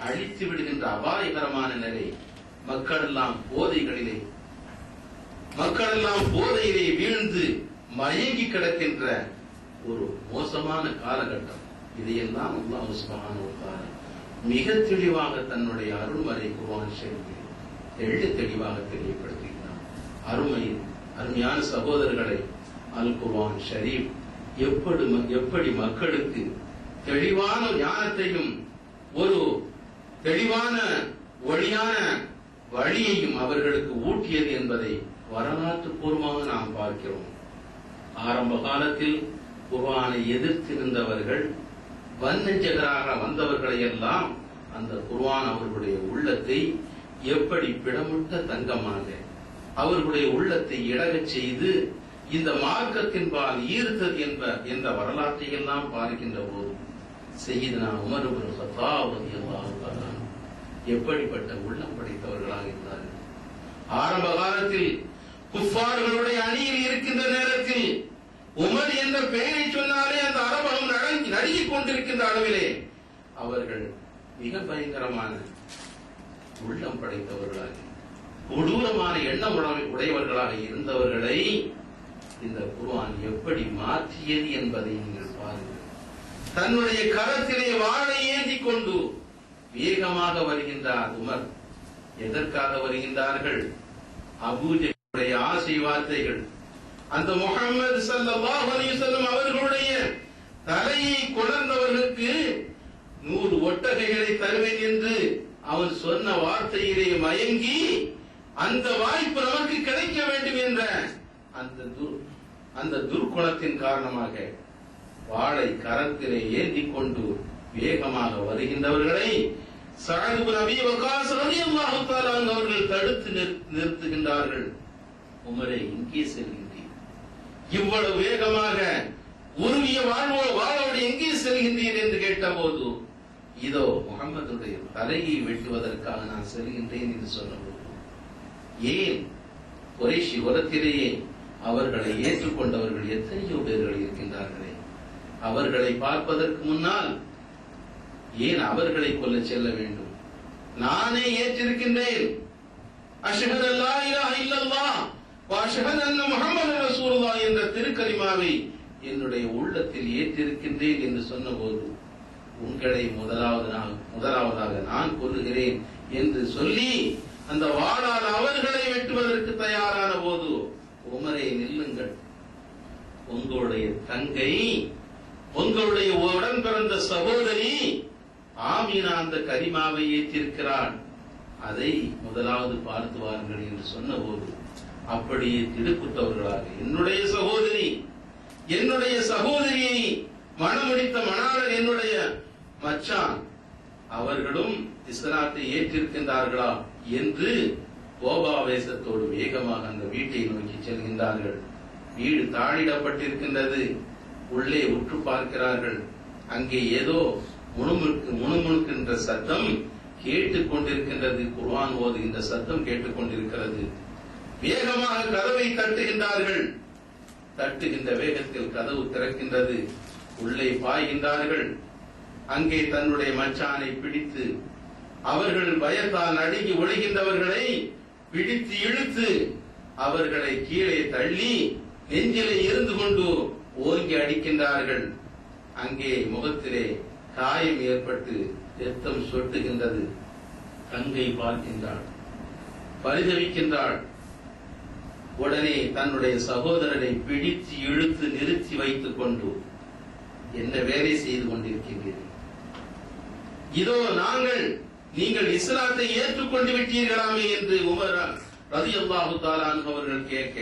அழித்து விடுகின்ற அபாயகரமான நிலை, மக்கள் எல்லாம் போதையிலே வீழ்ந்து மயங்கி கிடக்கின்ற ஒரு மோசமான காலகட்டம். இதையெல்லாம் அல்லாஹ் சுப்ஹானஹு வ தஆலா மிக தெளிவாக தன்னுடைய அருள்மறை குர்ஆன் ஷரீஃபில் தெளிவாக தெரியப்படுத்துகிறார். அருமையான சகோதரர்களை, அல் குர்ஆன் ஷரீஃப் எப்படி மக்களுக்கு தெளிவான ஞானத்தையும் ஒரு தெளிவான ஒளியான வழியையும் அவர்களுக்கு ஊட்டியது என்பதை வரலாற்று பூர்வமாக நாம் பார்க்கிறோம். ஆரம்ப காலத்தில் குர்ஆனை எதிர்த்திருந்தவர்கள், வன்னஞ்சகராக வந்தவர்களை எல்லாம் அந்த குர்ஆன் அவர்களுடைய உள்ளத்தை எப்படி பிடமுட்ட தங்கமாக அவர்களுடைய உள்ளத்தை இடகச் செய்து இந்த மார்க்கத்தின்பால் ஈர்த்தது என்ற வரலாற்றை எல்லாம் பார்க்கின்ற போது சய்யிதுனா உமர் இப்னு கத்தாப் ரலியல்லாஹு தஆலா எப்படிப்பட்ட உள்ளம் படைத்தவர்களாக இருந்தார்கள். ஆரம்ப காலத்தில் குஃபார்களுடைய அணியில் இருக்கின்ற நேரத்தில் உமர் என்ற பெயரை சொன்னாலே அந்த அரபகம் நடுங்கிக் கொண்டிருக்கின்ற அளவிலே அவர்கள் மிக பயங்கரமான உள்ளம் படைத்தவர்களாக, கொடூரமான எண்ணம் உடையவர்களாக இருந்தவர்களை இந்த குர்ஆன் எப்படி மாற்றியது என்பதை நீங்கள் பாருங்கள். தன்னுடைய கரத்திலே வாளை ஏந்தி கொண்டு வேகமாக வருகின்றார் உமர். எதற்காக வருகின்றார்கள்? அபூஜஹலுடைய ஆசை வார்த்தைகள், அந்த முஹம்மது ஸல்லல்லாஹு அலைஹி வஸல்லம் அவர்களுடைய தலையை கொணர்ந்தவர்களுக்கு 100 ஒட்டகைகளை தருவேன் என்று அவன் சொன்ன வார்த்தையிலே மயங்கி அந்த வாய்ப்பு நமக்கு கிடைக்க வேண்டும் என்ற அந்த துர்குணத்தின் காரணமாக வாளை கரத்திலே ஏந்திக் கொண்டு வேகமாக வருகின்றவர்களை சஅத் இப்னு அபீ வக்காஸ் ரலியல்லாஹு தஆலா அவர்கள் தடுத்து நிறுத்துகின்றார்கள். உமரே, இங்கே செல்கின்றீர், இவ்வளவு வேகமாக உருவிய வாளோடு எங்கே செல்கின்றீர் என்று கேட்டபோது, இதோ முஹம்மதுடைய தலையை வெட்டுவதற்காக நான் செல்கின்றேன் என்று சொன்னபோது ஏன் குறைஷி குலத்திலேயே அவர்களை ஏற்றுக்கொண்டவர்கள் எத்தனையோ பேர்கள் இருக்கின்றார்களே, அவர்களை பார்ப்பதற்கு முன்னால் ஏன் அவர்களை கொல்ல செல்ல வேண்டும்? நானே ஏற்றிருக்கின்றேன், அஷ்ஹது அல்லா இலாஹ இல்லல்லாஹ் வ அஷ்ஹது அன்ன முஹம்மது ரசூலுல்லாஹ் என்ற திருக்கலிமாவை என்னுடைய உள்ளத்தில் ஏற்றிருக்கின்றேன் என்று சொன்னபோது, உங்களை முதலாவதாக நான் கொல்லுகிறேன் என்று சொல்லி அந்த வாளால் அவர்களை வெட்டுவதற்கு தயாரான போது, உமரே நில்லுங்கள், உங்களுடைய தங்கை, உங்களுடைய உடன் பிறந்த சகோதரி ஆமீனா அந்த கரிமாவை ஏற்றிருக்கிறாள், அதை முதலாவது பார்த்து வாருங்கள் என்று சொன்னபோது அப்படியே திடுக்குற்றவர்களாக, என்னுடைய சகோதரி, என்னுடைய சகோதரியை மணமுடித்த மணாளர் என்னுடைய மச்சான், அவர்களும் இஸ்லாத்தை ஏற்றிருக்கின்றார்களா என்று கோபாவேசத்தோடு வேகமாக அந்த வீட்டை நோக்கி செல்கின்றார்கள். வீடு தாழிடப்பட்டிருக்கின்றது. உள்ளே உற்று பார்க்கிறார்கள். அங்கே ஏதோ முணுமுணுக்கின்ற சத்தம் கேட்டுக் கொண்டிருக்கின்றது. குர்ஆன் ஓதுகின்ற சத்தம் கேட்டுக் கொண்டிருக்கிறது. வேகமாக கதவை தட்டுகின்றார்கள். தட்டுகின்ற வேகத்தில் கதவு திறக்கின்றது. உள்ளே பாய்கின்றார்கள். அங்கே தன்னுடைய மச்சானை பிடித்து, அவர்கள் பயத்தால் நடுங்கி ஒழுகின்றவர்களை பிடித்து இழுத்து அவர்களை கீழே தள்ளி நெஞ்சிலே இருந்து கொண்டு ஓங்கி அடிக்கின்றார்கள். அங்கே முகத்திலே காயம் ஏற்பட்டு ரத்தம் சொட்டுகின்றது. தங்கை பார்க்கின்றாள், பரிதவிக்கின்றாள். உடனே தன்னுடைய சகோதரனை பிடித்து இழுத்து நிறுத்தி வைத்துக் கொண்டு, என்ன வேலை செய்து கொண்டிருக்கின்றீர்கள்? இதோ நீங்கள் இஸ்லாத்தை ஏற்றுக்கொண்டு விட்டீர்களாமே என்று உமர் ரலியல்லாஹு தஆலா அன்ஹு அவர்கள் கேட்க,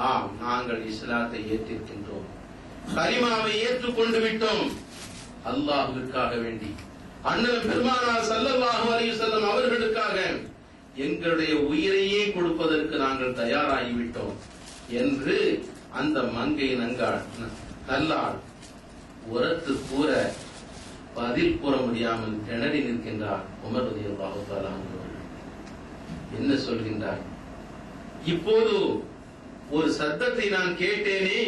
ஆம், நாங்கள் இஸ்லாத்தை ஏற்றிருக்கின்றோம், கலிமாவை ஏற்றுக்கொண்டு விட்டோம், அல்லாஹ்விற்காக வேண்டி, அண்ணல் பெருமானார் ஸல்லல்லாஹு அலைஹி வஸல்லம் அவர்களுக்காக எங்களுடைய உயிரையே கொடுப்பதற்கு நாங்கள் தயாராகிவிட்டோம் என்று அந்த மங்கை நல்லாள் உரத்து கூற பதில் கூற முடியாமல் திணறி நிற்கின்றார். உமர் ரலியல்லாஹு தஆலா அவர்கள் என்ன சொல்கின்றார்? இப்போது ஒரு சத்தத்தை நான் கேட்டேனே,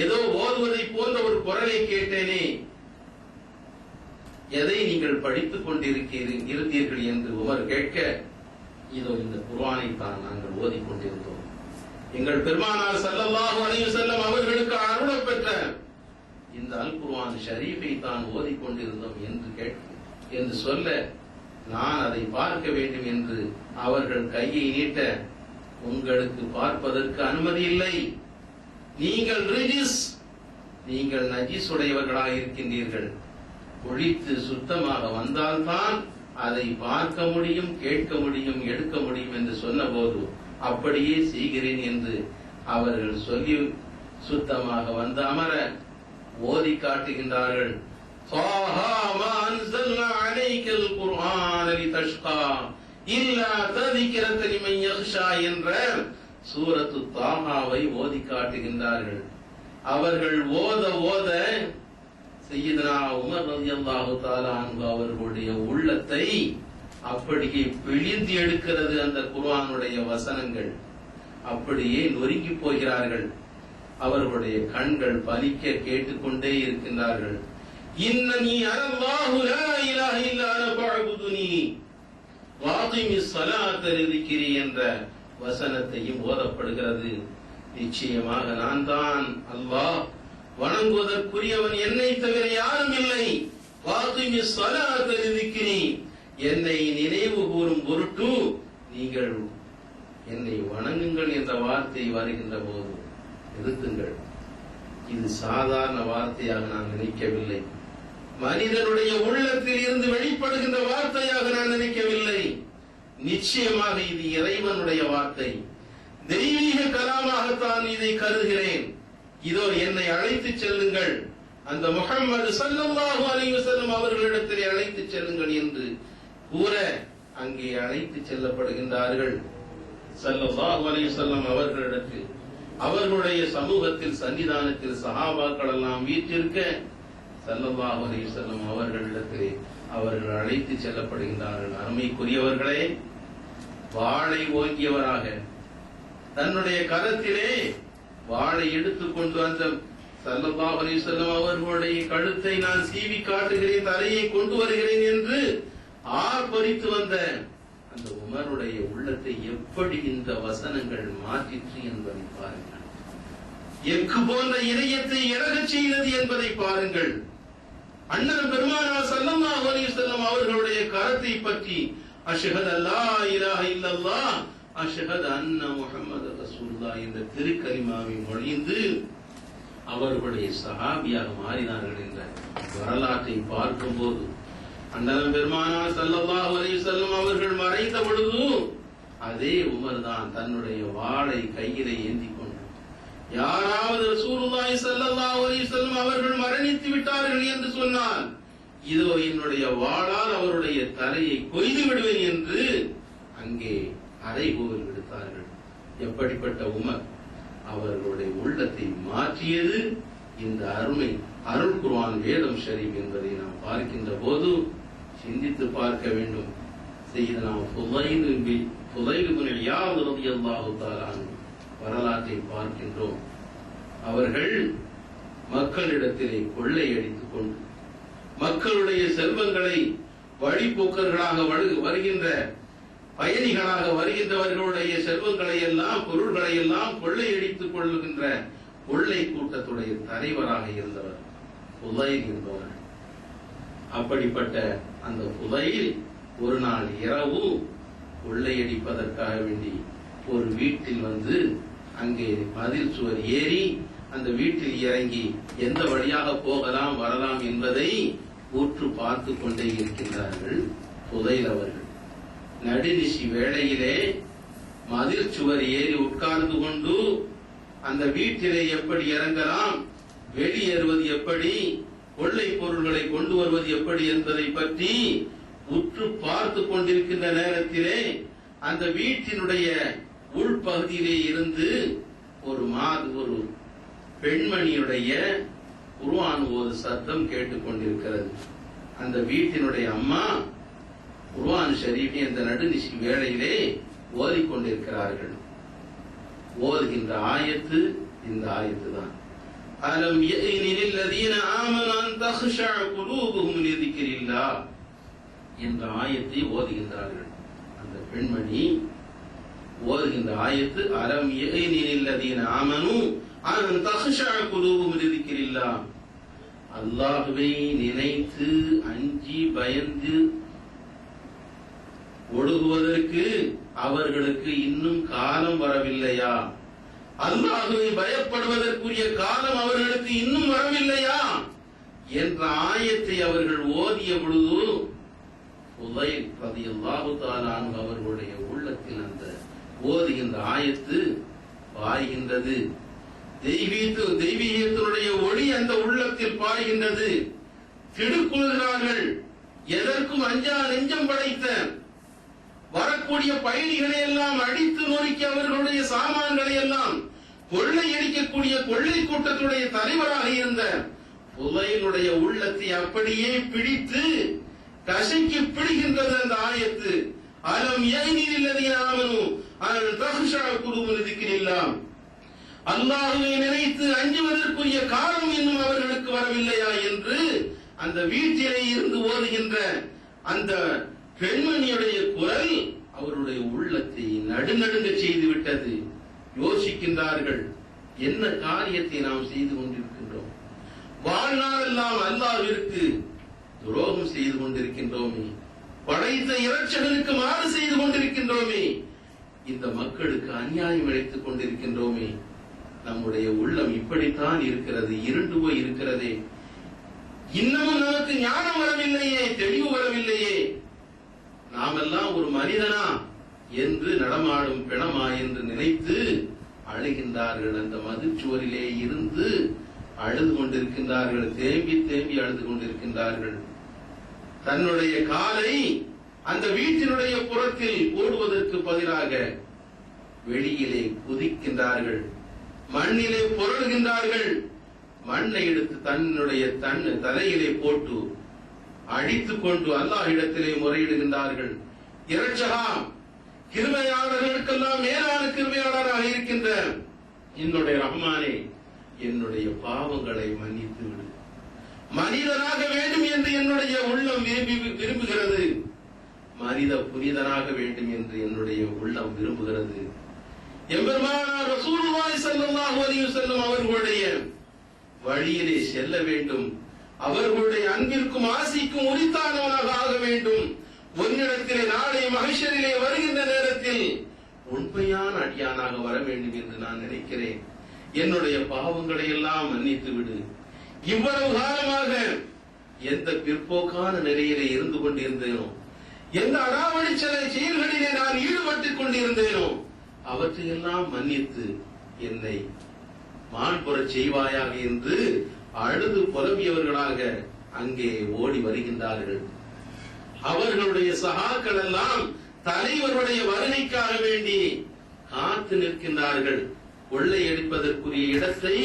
ஏதோ ஓதுவதை போன்ற ஒரு குரலை கேட்டேனே, எதை நீங்கள் படித்துக் கொண்டிருந்தீர்கள் என்று உமர் கேட்க, இதோ இந்த குர்ஆனை தான் நாங்கள் ஓதிக்கொண்டிருந்தோம், எங்கள் பெருமானார் ஸல்லல்லாஹு அலைஹி வஸல்லம் அவர்களுக்கு அருளப் பெற்ற இந்த அல் குர்ஆன் ஷரீஃபை தான் ஓதிக்கொண்டிருந்தோம் என்று சொல்ல, நான் அதை பார்க்க வேண்டும் என்று அவர்கள் கையை நீட்ட, உங்களுக்கு பார்ப்பதற்கு அனுமதி இல்லை, நீங்கள் ரிஜிஸ், நீங்கள் நஜீஸ் உடையவர்களாக இருக்கின்றீர்கள், குளித்து சுத்தமாக வந்தால்தான் அதை பார்க்க முடியும், கேட்க முடியும், எடுக்க முடியும் என்று சொன்னபோது அப்படியே செய்கிறேன் என்று அவர்கள் சொல்லி சுத்தமாக வந்து அமர ஓதி காட்டுகின்றார்கள். ஸாஹா மா அன்ஸல்னா அலைக்கல் குர்ஆன லிதஷ்கா இல்லா தذكرة லிமன் யக்ஷா என்ற சூரத்து தாஹாவை ஓதி காட்டுகின்றார்கள். அவர்கள் ஓத சய்யிதனா உமர் ரலியல்லாஹு தஆலா அன்ஹு அவர்களுடைய உள்ளத்தை அப்படியே பிழிந்து எடுக்கிறது. அந்த குர்ஆனுடைய வசனங்கள் அப்படியே நொறுங்கி போகிறார்கள். அவர்களுடைய கண்கள் பலிக்க கேட்டுக்கொண்டே இருக்கின்றார்கள். இன்னனி அல்லாஹு லா இலாஹ இல்லா அன ஃபஅபுதுனி வஅகிமிஸ் ஸலாத லிذிக்ரி என்ற வசனத்தையும் ஓதப்படுகிறது. நிச்சயமாக நான் தான் அல்லாஹ், வணங்குவதற்குரியவன் என்னை தவிர யாரும் இல்லை, வஅகிமிஸ் ஸலாத லிذிக்ரி, என்னை நினைவு கூறும் பொருட்டு நீங்கள் என்னை வணங்குங்கள் என்ற வார்த்தை வருகின்ற போது நிறுத்துங்கள். இது சாதாரண வார்த்தையாக நான் நினைக்கவில்லை, மனிதனுடைய உள்ளத்தில் இருந்து வெளிப்படுகின்ற வார்த்தையாக நான் நினைக்கவில்லை. நிச்சயமாக இது இறைவனுடைய வார்த்தை, தெய்வீக கலாமாகத்தான் இதை கருதுகிறேன். இதோ என்னை அழைத்து செல்லுங்கள், அந்த முஹம்மது ஸல்லல்லாஹு அலைஹி வஸல்லம் அவர்களிடத்திலே அழைத்து செல்லுங்கள் என்று கூற அங்கே அழைத்து செல்லப்படுகின்றார்கள். ஸல்லல்லாஹு அலைஹி வஸல்லம் அவர்களிடத்தில், அவர்களுடைய சமூகத்தில் சன்னிதானத்தில் சஹாபாக்கள் எல்லாம் வீற்றிருக்க ஸல்லல்லாஹு அலைஹி வஸல்லம் அவர்களிடத்திலே அவர்கள் அழைத்து செல்லப்படுகின்றார்கள். அருமைக்குரியவர்களே, வாளை ஓங்கியவராக தன்னுடைய கரத்திலே வாளை எடுத்துக்கொண்டு அந்த ஸல்லல்லாஹு அலைஹி வஸல்லம் அவர்களுடைய கழுத்தை நான் சீவி காட்டுகிறேன், தலையை கொண்டு வருகிறேன் என்று ஆர்ப்பரித்து வந்த அந்த உமருடைய உள்ளத்தை எப்படி இந்த வசனங்கள் மாற்றிற்று என்பதை பாருங்கள். எக்கு போன்ற இதயத்தை இறகச் செய்தது என்பதை பாருங்கள். அண்ணன் பெருமானார் ஸல்லல்லாஹு அலைஹி வஸல்லம் அவர்களுடைய கரத்தை பற்றி அஷ்ஹது அல்லா இலாஹ இல்லல்லாஹ் அஷ்ஹது அன்ன முஹம்மது ரசூலுல்லாஹ் என்ற திருக்கலிமாவை மொழிந்து அவர்களுடைய சஹாபியாக மாறினார்கள் என்ற வரலாற்றை பார்க்கும்போது அண்ணன் பெருமானார் ஸல்லல்லாஹு அலைஹி வஸல்லம் அவர்கள் மறைந்த பொழுது அதே உமர் தான் தன்னுடைய வாளை கையிலே ஏந்தி கொண்டு, யாராவது ரசூலுல்லாஹி ஸல்லல்லாஹு அலைஹி வஸல்லம் அவர்கள் மரணித்து விட்டார்கள் என்று சொன்னால் இதோ என்னுடைய வாளால் அவருடைய தலையை கொய்து விடுவேன் என்று அங்கே அறைகூவல் விடுத்தார்கள். எப்படிப்பட்ட உமர்! அவர்களுடைய உள்ளத்தை மாற்றியது இந்த அருமை அருள் குர்ஆன் வேதம் ஷரீப் என்பதை நாம் பார்க்கின்ற போது சிந்தித்து பார்க்க வேண்டும். சையதுனா ஃபுதைல் இப்னு இயாத் ரலியல்லாஹு தஆலா வரலாற்றை பார்க்கின்றோம். அவர்கள் மக்களிடத்திலே கொள்ளையடித்துக் கொண்டு மக்களுடைய செல்வங்களை வழிபோக்கர்களாக வருகின்ற பயணிகளாக வருகின்றவர்களுடைய செல்வங்களை எல்லாம் பொருள்களை எல்லாம் கொள்ளையடித்துக் கொள்ளுகின்ற கொள்ளை கூட்டத்துடைய தலைவராக இருந்தவர் ஃபுதைல் என்பவர். அப்படிப்பட்ட அந்த ஃபுதைல் ஒரு நாள் இரவு கொள்ளையடிப்பதற்காக வேண்டி ஒரு வீட்டில் வந்து அங்கே மதில் சுவர் ஏறி அந்த வீட்டில் இறங்கி எந்த வழியாக போகலாம் வரலாம் என்பதை ஊற்று பார்த்து கொண்டே இருக்கின்றார்கள் ஃபுதைல் அவர்கள். நடுநிசி வேளையிலே மதில் சுவர் ஏறி உட்கார்ந்து கொண்டு அந்த வீட்டிலே எப்படி இறங்கலாம், வெளியேறுவது எப்படி, கொள்ளை பொருள்களை கொண்டு வருவது எப்படி என்பதை பற்றி உற்று பார்த்து கொண்டிருக்கின்ற நேரத்திலே அந்த வீட்டினுடைய உள்பகுதியிலே இருந்து ஒரு பெண்மணியுடைய குர்ஆன் ஓது சத்தம் கேட்டுக்கொண்டிருக்கிறது. அந்த வீட்டினுடைய அம்மா குர்ஆன் ஷரீஃபை அந்த நடுநிசி வேளையிலே ஓதிக்கொண்டிருக்கிறார்கள். ஓதுகின்ற ஆயத்து இந்த ஆயத்து தான். அலம் யஅனி லில்லதீன ஆமனு அன் தக்ஷஅ குலூபுஹும் லிذிக்ரில்லாஹ் என்ற ஆயத்தை ஓதுகின்றார்கள். அந்த பெண்மணி ஓதுகின்ற ஆயத்து அலம் யஅனி லில்லதீன ஆமனு அன் தக்ஷஅ குலூபுஹும் லிذிக்ரில்லாஹ். அல்லாஹ்வை நினைத்து அஞ்சி பயந்து ஒழுகுவதற்கு அவர்களுக்கு இன்னும் காலம் வரவில்லையா? அல்லாஹ்வை பயப்படுவதற்குரிய காலம் அவர்களுக்கு இன்னும் வரவில்லையா என்ற ஆயத்தை அவர்கள் ஓதிய பொழுது ஃபுதைல் ரலியல்லாஹு தஆலா அன்ஹு அவர்களுடைய உள்ளத்தில் அந்த ஓதுகின்ற ஆயத்து பாய்கின்றது. தெய்வீகத்தினுடைய ஒளி அந்த உள்ளத்தில் பாய்கின்றது. திடுக்குள்கிறார்கள். எதற்கும் அஞ்சா நெஞ்சம் படைத்த வரக்கூடிய பயணிகளை எல்லாம் அடித்து நொறுக்கி அவர்களுடைய சாமான்களை எல்லாம் கொள்ளையடிக்கக்கூடிய கொள்ளை கூட்டத்துடைய தலைவராக இருந்த ஃபுதைலுடைய உள்ளத்தை அப்படியே பிடித்து கசக்கி பிடிக்கின்றது அந்த ஆயத்து. அலம் யஅனி லில்லதீன ஆமனு அன் தக்ஷஅ குலூபுஹும் லிذிக்ரில்லாஹ். அல்லாஹ்வை நினைத்து அஞ்சுவதற்குரிய காலம் இன்னும் அவர்களுக்கு வரவில்லையா என்று அந்த வீட்டிலே இருந்து ஓதுகின்ற அந்த பெண்மணியுடைய குரல் அவருடைய உள்ளத்தை நடுநடுங்க செய்து விட்டது. யோசிக்கின்றார்கள், என்ன காரியத்தை நாம் செய்து கொண்டிருக்கின்றோம்? வாழ்நாளெல்லாம் அல்லாஹ்விற்கு துரோகம் செய்து கொண்டிருக்கின்றோமே, படைத்த இரட்சகனுக்கு மாறு செய்து கொண்டிருக்கின்றோமே, இந்த மக்களுக்கு அநியாயம் இழைத்துக் கொண்டிருக்கின்றோமே, நம்முடைய உள்ளம் இப்படித்தான் இருக்கிறது, இருண்டு போய் இருக்கிறதே, இன்னமும் நமக்கு ஞானம் வரவில்லையே, தெளிவு வரவில்லையே, நாமெல்லாம் ஒரு மனிதனா என்று நடமாடும் பிணமா என்று நினைத்து அழுகின்றார்கள். அந்த மதிச்சுவரிலே இருந்து அழுது கொண்டிருக்கின்றார்கள். தேம்பி தேம்பி அழுது கொண்டிருக்கின்றார்கள். தன்னுடைய காலை அந்த வீட்டினுடைய புறத்தில் போடுவதற்கு பதிலாக வெளியிலே குதிக்கின்றார்கள். மண்ணிலே புரளுகின்றார்கள். மண்ணை எடுத்து தன்னுடைய தலையிலே போட்டு அடித்துக் கொண்டு அல்லாஹ்விடத்திலே முறையிடுகின்றார்கள். இரட்சகா, கிருபையாளர்களுக்கெல்லாம் மேலான கிருபையாளராக இருக்கின்ற என்னுடைய ரஹ்மானே, என்னுடைய பாவங்களை மன்னித்து விடு. மனிதனாக வேண்டும் என்று என்னுடைய உள்ளம் விரும்புகிறது. மனித புனிதனாக வேண்டும் என்று என்னுடைய உள்ளம் விரும்புகிறது. எம்பெருமானார் ரசூலுல்லாஹி ஸல்லல்லாஹு அலைஹி வஸல்லம் அவர்களுடைய வழியிலே செல்ல வேண்டும். அவர்களுடைய அன்பிற்கும் ஆசைக்கும் உரித்தானவனாக ஆக வேண்டும். உன்னிடத்திலே நாளை மஹ்ஷரிலே வருகின்ற நேரத்தில் உண்மையான அடியானாக வர வேண்டும் என்று நான் நினைக்கிறேன். என்னுடைய பாவங்களை எல்லாம் மன்னித்து விடு. இவ்வளவு காலமாக எந்த பிற்போக்கான நிலையிலே இருந்து கொண்டிருந்தேனோ, எந்த அடாவடி செயல்களிலே நான் ஈடுபட்டுக் கொண்டிருந்தேனோ அவற்றையெல்லாம் மன்னித்து என்னை மாண்புறச் செய்வாயாக என்று அழுது புலம்பியவர்களாக அங்கே ஓடி வருகின்றார்கள். அவர்களுடைய சகாக்கள் எல்லாம் தலைவருடைய வருகைக்காக வேண்டி காத்து நிற்கின்றார்கள். கொள்ளையடிப்பதற்குரிய இடத்தை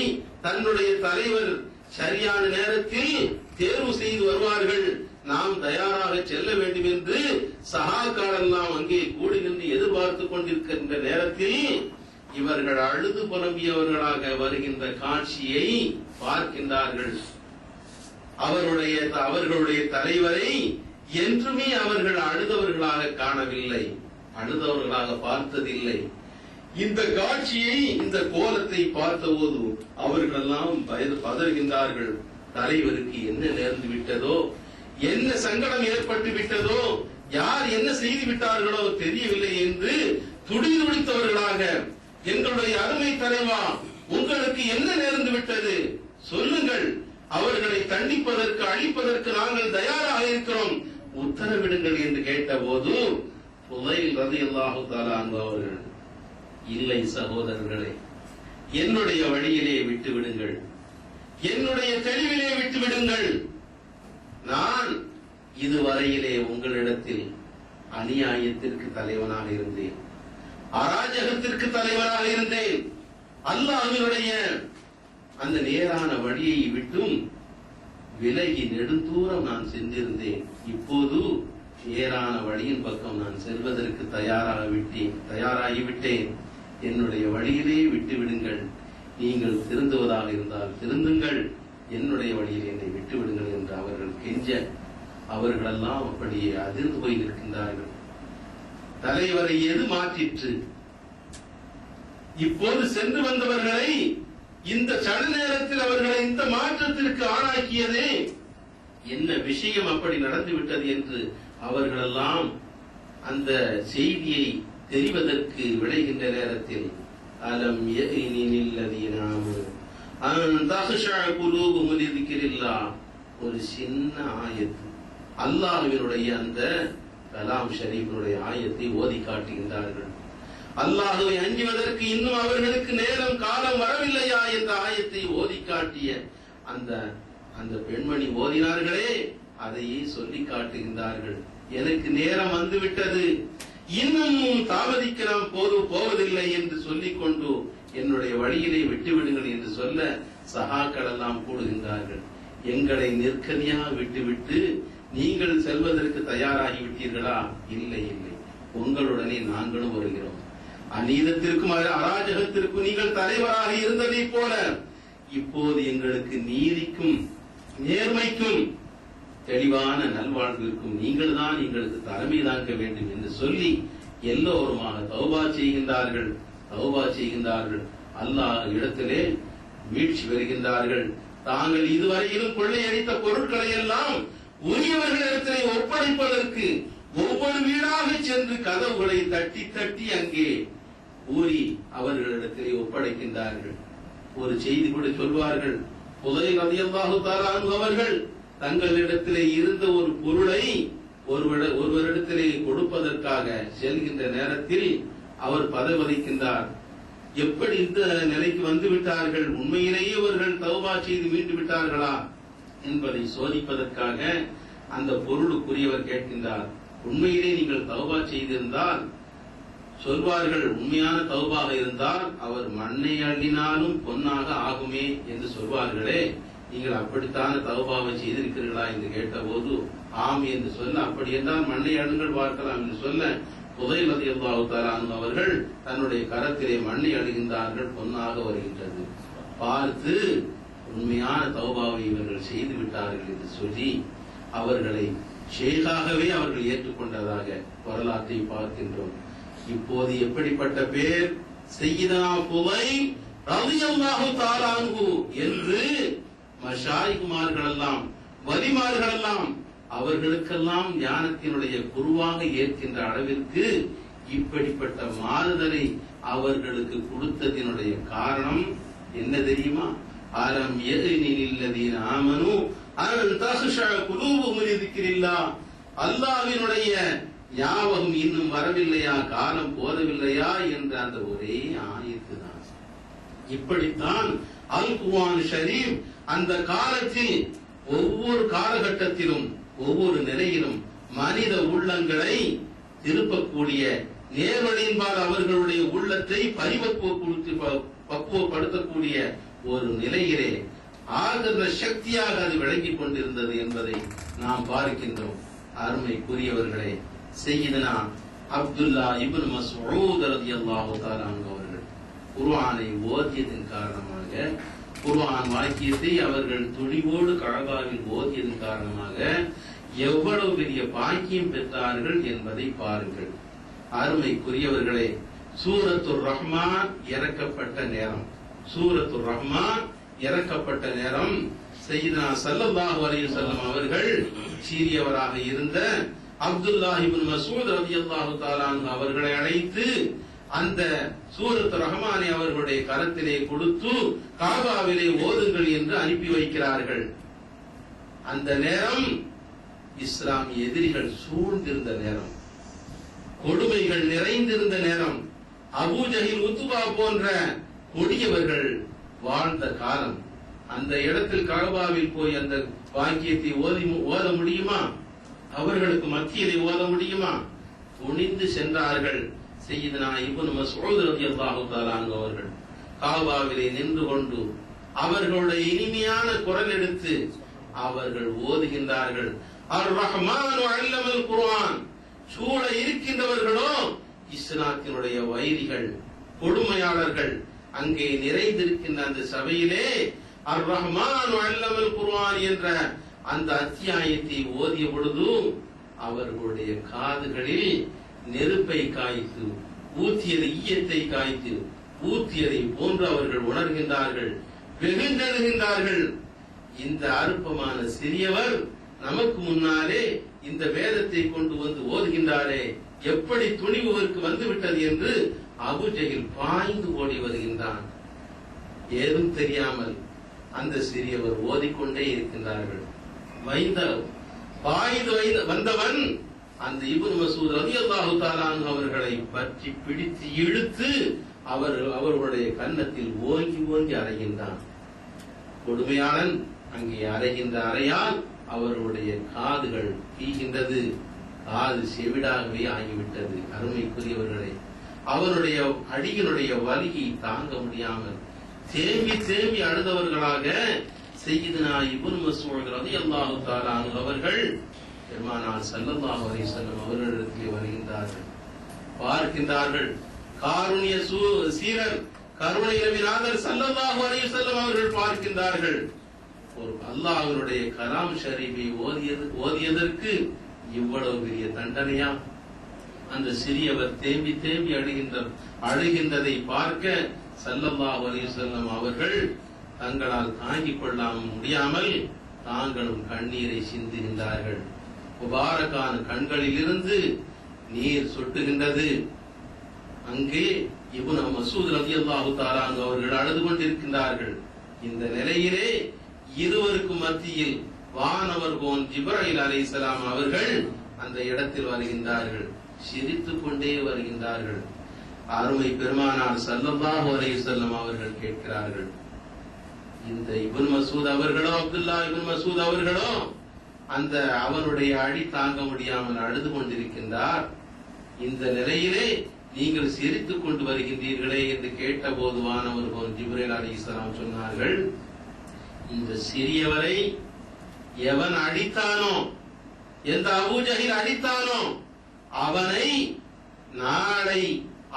தன்னுடைய தலைவர் சரியான நேரத்தில் தேர்வு செய்து வருவார்கள். நாம் தயாராக செல்ல வேண்டும் என்று சகாக்கள் எல்லாம் அங்கே கூடி நின்று எதிர்பார்த்துக் கொண்டிருக்கின்ற நேரத்தில் இவர்கள் அழுது புலம்பியவர்களாக வருகின்ற காட்சியை பார்க்கின்றார்கள். அவர்களுடைய தலைவரை என்றுமே அவர்கள் அழுதவர்களாக காணவில்லை, அழுதவர்களாக பார்த்ததில்லை. இந்த காட்சியை, இந்த கோலத்தை பார்த்தபோது அவர்களெல்லாம் பதறுகின்றார்கள். தலைவருக்கு என்ன நேர்ந்து விட்டதோ, என்ன சங்கடம் ஏற்பட்டு விட்டதோ, யார் என்ன செய்து விட்டார்களோ தெரியவில்லை என்று துடிதுடித்தவர்களாக, எங்களுடைய அருமை தலைவா, உங்களுக்கு என்ன நேர்ந்து விட்டது சொல்லுங்கள், அவர்களை தண்டிப்பதற்கு அழிப்பதற்கு நாங்கள் தயாராக இருக்கிறோம், உத்தரவிடுங்கள் என்று கேட்டபோது ஃபுதைல் ரலியல்லாஹு தஆலா அன்ஹு அவர்கள், இல்லை சகோதரர்களே, என்னுடைய வழியிலே விட்டு விடுங்கள், என்னுடைய தெளிவிலே விட்டு விடுங்கள். நான் இதுவரையிலே உங்களிடத்தில் அநியாயத்திற்கு தலைவனாக இருந்தேன், அராஜகத்திற்கு தலைவனாக இருந்தேன். அல்லாஹ்வினுடைய அந்த நேரான வழியை விட்டும் விலகி நெடுந்தூரம் நான் சென்றிருந்தேன். இப்போது நேரான வழியின் பக்கம் நான் செல்வதற்கு தயாராகிவிட்டேன். என்னுடைய வழியிலே விட்டு விடுங்கள். நீங்கள் திருந்துவதாக இருந்தால் திருந்துங்கள், என்னுடைய வழியில் என்னை விட்டு விடுங்கள் என்று அவர்கள் கெஞ்ச, அவர்களெல்லாம் அப்படியே அதிர்ந்து போய் நிற்கின்றார்கள். தலைவரை எது மாற்றிற்று? இப்போது சென்று வந்தவர்களை இந்த சட நேரத்தில் அவர்களை இந்த மாற்றத்திற்கு ஆளாக்கியதே என்ன விஷயம், அப்படி நடந்துவிட்டது என்று அவர்களெல்லாம் அந்த செய்தியை தெரிவதற்கு விளைகின்ற நேரத்தில் அலம் யஇனில்லதீன ஆமனு அன் தக்ஷஅ குலூபுஹும் லிذிக்ரில்லாஹ், ஒரு சின்ன ஆயத்து, அல்லாஹ்வினுடைய அந்த கலாம் ஷரீஃபினுடைய ஆயத்தை ஓதி காட்டுகின்றார்கள். அல்லாஹ்வை அஞ்சுவதற்கு இன்னும் அவர்களுக்கு நேரம் காலம் வரவில்லையா என்ற ஆயத்தை ஓதி காட்டிய அந்த பெண்மணி ஓதினார்களே, அதையே சொல்லி காட்டுகின்றார்கள். எனக்கு நேரம் வந்துவிட்டது, இன்னும் தாமதிக்க நாம் போவதில்லை என்று சொல்லிக் கொண்டு என்னுடைய வழியிலே விட்டுவிடுங்கள் என்று சொல்ல சகாக்கள் எல்லாம் கூடுகின்றார்கள். எங்களை நிற்கதியாக விட்டுவிட்டு நீங்கள் செல்வதற்கு தயாராகி விட்டீர்களா? இல்லை இல்லை, உங்களுடனே நாங்களும் வருகிறோம். அநீதத்திற்கும் அராஜகத்திற்கும் நீங்கள் தலைவராக இருந்ததை போல இப்போது எங்களுக்கு நீதிக்கும் நேர்மைக்கும் தெளிவான நல்வாழ்விற்கும் நீங்கள் தான் எங்களுக்கு தலைமை தாங்க வேண்டும் என்று சொல்லி எல்லோருமாக தௌபா செய்கின்றார்கள். அல்லாஹ் இடத்திலே மீட்சி பெறுகின்றார்கள். தாங்கள் இதுவரையிலும் கொள்ளையடித்த பொருட்களை எல்லாம் உரியவர்களிடத்திலே ஒப்படைப்பதற்கு ஒவ்வொரு வீடாக சென்று கதவுகளை தட்டி தட்டி அங்கே கூறி அவர்களிடத்திலே ஒப்படைக்கின்றார்கள். ஒரு செய்தி கூட சொல்வார்கள், ஃபுதைல் ரலியல்லாஹு தஆலா அன்ஹு அவர்கள் தங்களிடத்திலே இருந்த ஒரு பொருளை ஒருவரிடத்திலே கொடுப்பதற்காக செல்கின்ற நேரத்தில் அவர் பதவதைக்கின்றார். எப்படி இந்த நிலைக்கு வந்து விட்டார்கள், உண்மையிலேயே அவர்கள் தௌபா செய்து மீண்டு விட்டார்களா என்பதை சோதிப்பதற்காக அந்த பொருளுக்குரியவர் கேட்கின்றார். உண்மையிலே நீங்கள் தௌபா செய்திருந்தால் சொல்வார்கள், உண்மையான தௌபாக இருந்தால் அவர் மண்ணை அள்ளினாலும் பொன்னாக ஆகுமே என்று சொல்வார்களே, நீங்கள் அப்படித்தான தௌபாவை செய்திருக்கிறீர்களா என்று கேட்டபோது ஆம் என்று சொல்ல, அப்படி என்றால் மண்ணை அள்ளுங்கள் பார்க்கலாம் என்று சொல்ல, ஃபுதைல் ரலியல்லாஹு தஆலா அன்ஹு அவர்கள் தன்னுடைய கரத்திலே மண்ணை அழுகின்றார்கள், பொன்னாக வருகின்றது. பார்த்து உண்மையான தௌபாவை இவர்கள் செய்து விட்டார்கள் என்று சொல்லி அவர்களை ஷேகாகவே அவர்கள் ஏற்றுக்கொண்டதாக வரலாற்றை பார்க்கின்றோம். இப்போது எப்படிப்பட்ட பேர் சய்யிதனா ஃபுதைல் ரலியல்லாஹு தஆலா அன்ஹு என்று மஷாயிகுமார்கள் எல்லாம் வலிமார்கள் எல்லாம் அவர்களுக்கெல்லாம் ஞானத்தினுடைய குருவாக ஏற்கின்ற அளவிற்கு இப்படிப்பட்ட மாறுதலை அவர்களுக்கு கொடுத்ததினுடைய காரணம் என்ன தெரியுமா? அலம் யஅனி லில்லதீன ஆமனு அன் தக்ஷா குலூபுஹும் லிذிக்ரில்லாஹ், அல்லாஹ்வினுடைய ஞாபகம் இன்னும் வரவில்லையா, காலம் போதவில்லையா என்ற அந்த ஒரே ஆயத்து தான். இப்படித்தான் அல் குர்ஆன் ஷரீப் அந்த காலத்தில் ஒவ்வொரு காலகட்டத்திலும் ஒவ்வொரு நிலையிலும் மனித உள்ளங்களை திருப்பக்கூடிய நேர்வழியின்பால் அவர்களுடைய உள்ளத்தை பக்குவப்படுத்தக்கூடிய ஒரு நிலையிலே ஆகிற சக்தியாக அது விளங்கிக் கொண்டிருந்தது என்பதை நாம் பார்க்கின்றோம். அருமைக்குரியவர்களே, சய்யிதனா அப்துல்லா இப்னு மஸ்ஊத் ரலியல்லாஹு தஆலா அன்ஹு அவர்கள் குர்ஆனை ஓதியதன் காரணமாக, குர்ஆன் வாக்கியத்தை அவர்கள் துணிவோடு கஅபாவில் ஓதியதன் காரணமாக எவ்வளவு பெரிய பாக்கியம் பெற்றார்கள் என்பதை பாருங்கள். அருமைக்குரியவர்களே, சூரத்துர் ரஹ்மான் இறக்கப்பட்ட நேரம், சூரத்துர் ரஹ்மான் இறக்கப்பட்ட நேரம் சய்யிதனா ஸல்லல்லாஹு அலைஹி வஸல்லம் அவர்கள் சீரியவராக இருந்த அப்துல்லா இப்னு மஸ்ஊத் ரலியல்லாஹு தஆலா அன்ஹு அவர்களை அழைத்து அந்த சூரத் ரஹ்மானை அவர்களுடைய கரத்திலே கொடுத்து காபாவிலே ஓதுங்கள் என்று அனுப்பி வைக்கிறார்கள். அந்த நேரம் இஸ்லாமிய எதிரிகள் சூழ்ந்திருந்த நேரம், கொடுமைகள் நிறைந்திருந்த நேரம், அபூ ஜஹில், உத்பா போன்ற கொடியவர்கள் வாழ்ந்த காலம். அந்த இடத்தில் கஅபாவில் போய் அந்த வாக்கியத்தை ஓத முடியுமா? அவர்களுக்கு மத்தியிலே ஓத முடியுமா? துணிந்து சென்றார்கள். சய்யிதனா இப்னு மஸ்ஊத் ரலியல்லாஹு தஆலா அன்ஹு அவர்கள் கஅபாவிலே நின்று கொண்டு அவர்களுடைய இனிமையான குரல் எடுத்து அவர்கள் ஓதுகின்றார்கள். அர் ரஹ்மானு அல்லமல் குர்ஆன். சூழ இருக்கின்றவர்களோ இஸ்லாத்தினுடைய வைரிகள், கொடுமையாளர்கள். அங்கே நிறைந்திருக்கின்ற அந்த சபையிலே அர் ரஹ்மானு அல்லமல் குர்ஆன் என்ற அந்த அத்தியாயத்தை ஓதிய பொழுது அவர்களுடைய காதுகளில் நெருப்பை காய்த்து ஊத்தியதை, ஈயத்தை காய்த்து ஊத்தியதை போன்று அவர்கள் உணர்கின்றார்கள், வெகுண்டெழுகின்றார்கள். இந்த அற்பமான சிறியவர் நமக்கு முன்னாலே இந்த வேதத்தை கொண்டு வந்து ஓதுகின்றாரே, எப்படி துணிவுக்கு வந்துவிட்டது என்று அபூ ஜஹில் பாய்ந்து ஓடி வருகின்றான். ஏதும் தெரியாமல் அந்த சிறியவர் ஓதிக்கொண்டே இருக்கின்றார்கள். பாய்ந்து வந்தவன் அந்த இப்னு மஸ்ஊத் ரலியல்லாஹு தஆலா அன்ஹு அவர்களை பற்றி பிடித்து இழுத்து அவர்களுடைய கன்னத்தில் ஓங்கி ஓங்கி அறைகின்றான். கொடுமையாளன் அங்கே அறைகின்ற அறையால் அவர்களுடைய காதுகள் பீகின்றது, காது செவிடாகவே ஆகிவிட்டது. அருமைக்குரியவர்களே, அவருடைய அடியினுடைய வலியை தாங்க முடியாமல் தேம்பி தேம்பி அழுதவர்களாக சய்யிதனா இப்னு மஸ்ஊத் ரலியல்லாஹு தஆலா அன்ஹு அவர்கள் பெருமானார் ஸல்லல்லாஹு அலைஹி வஸல்லம் அவர்களிடத்திலே வருகின்றார்கள். பார்க்கின்றார்கள், காருண்ய சீரர், கருணை நபிநாதர் ஸல்லல்லாஹு அலைஹி வஸல்லம் அவர்கள் பார்க்கின்றார்கள். ஒரு அல்லாஹ்வுடைய கலாம் ஷரீஃபை ஓதியதற்கு இவ்வளவு பெரிய தண்டனையா? அந்த சிறியவர் தேம்பி தேம்பி அழுகின்றதை பார்க்க ஸல்லல்லாஹு அலைஹி வஸல்லம் அவர்கள் தங்களால் தாங்கிக் கொள்ள முடியாமல் தாங்களும் கண்ணீரை சிந்துகின்றார்கள். முபாரக்கான கண்களில் இருந்து நீர் சொட்டுகின்றது. அங்கே இப்னு மஸ்ஊத் ரலியல்லாஹு தஆலா அன்ஹு அவர்கள் அழுது கொண்டிருக்கின்றார்கள். இந்த நிலையிலே இருவருக்கும் மத்தியில் வானவர் போன் ஜிப்ரீல் அலைஹிஸ்ஸலாம் அவர்கள் அந்த இடத்தில் வருகின்றார்கள். சிரித்துக் கொண்டே வருகின்றார்கள். அருமை பெருமானார் ஸல்லல்லாஹு அலைஹி வஸல்லம் அவர்கள் கேட்கிறார்கள், இந்த இப்னு மஸ்ஊத் அவர்களோ, அப்துல்லா இப்னு மஸ்ஊத் அவர்களோ அந்த அவனுடைய அடி தாங்க முடியாமல் அழுது கொண்டிருக்கின்றார். இந்த நிலையிலே நீங்கள் சிரித்துக் கொண்டு வருகின்றீர்களே என்று கேட்டபோது வானவர் போன் ஜிப்ரீல் அலைஹிஸ்ஸலாம் சொன்னார்கள், இந்த சிறியவரை எவன் அடித்தானோ, எந்த அபூ ஜஹில் அடித்தானோ அவனை நாளை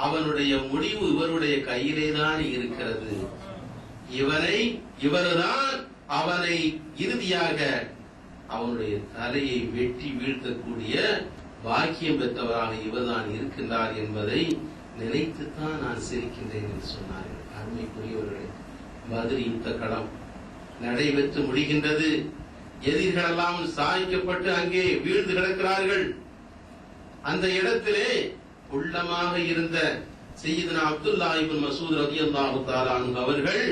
அவனுடைய முடிவு இவருடைய கையிலே தான் இருக்கிறது. இவர்தான் அவனை இறுதியாக அவனுடைய தலையை வெட்டி வீழ்த்தக்கூடிய பாக்கியம் பெற்றவராக இவர்தான் இருக்கின்றார் என்பதை நினைத்துத்தான் நான் சிரிக்கின்றேன் என்று சொன்னார்கள். அருமைக்குரியவர்களே, பத்ர் யுத்த களம் நடைபெற்று முடிகின்றது. எதிரிகளெல்லாம் சாய்க்கப்பட்டு அங்கே வீழ்ந்து கிடக்கிறார்கள். அந்த இடத்திலே உள்ளமாக இருந்த சையதுனா அப்துல்லா இப்னு மஸ்ஊத் ரலியல்லாஹு தஆலா அன்ஹு அவர்கள்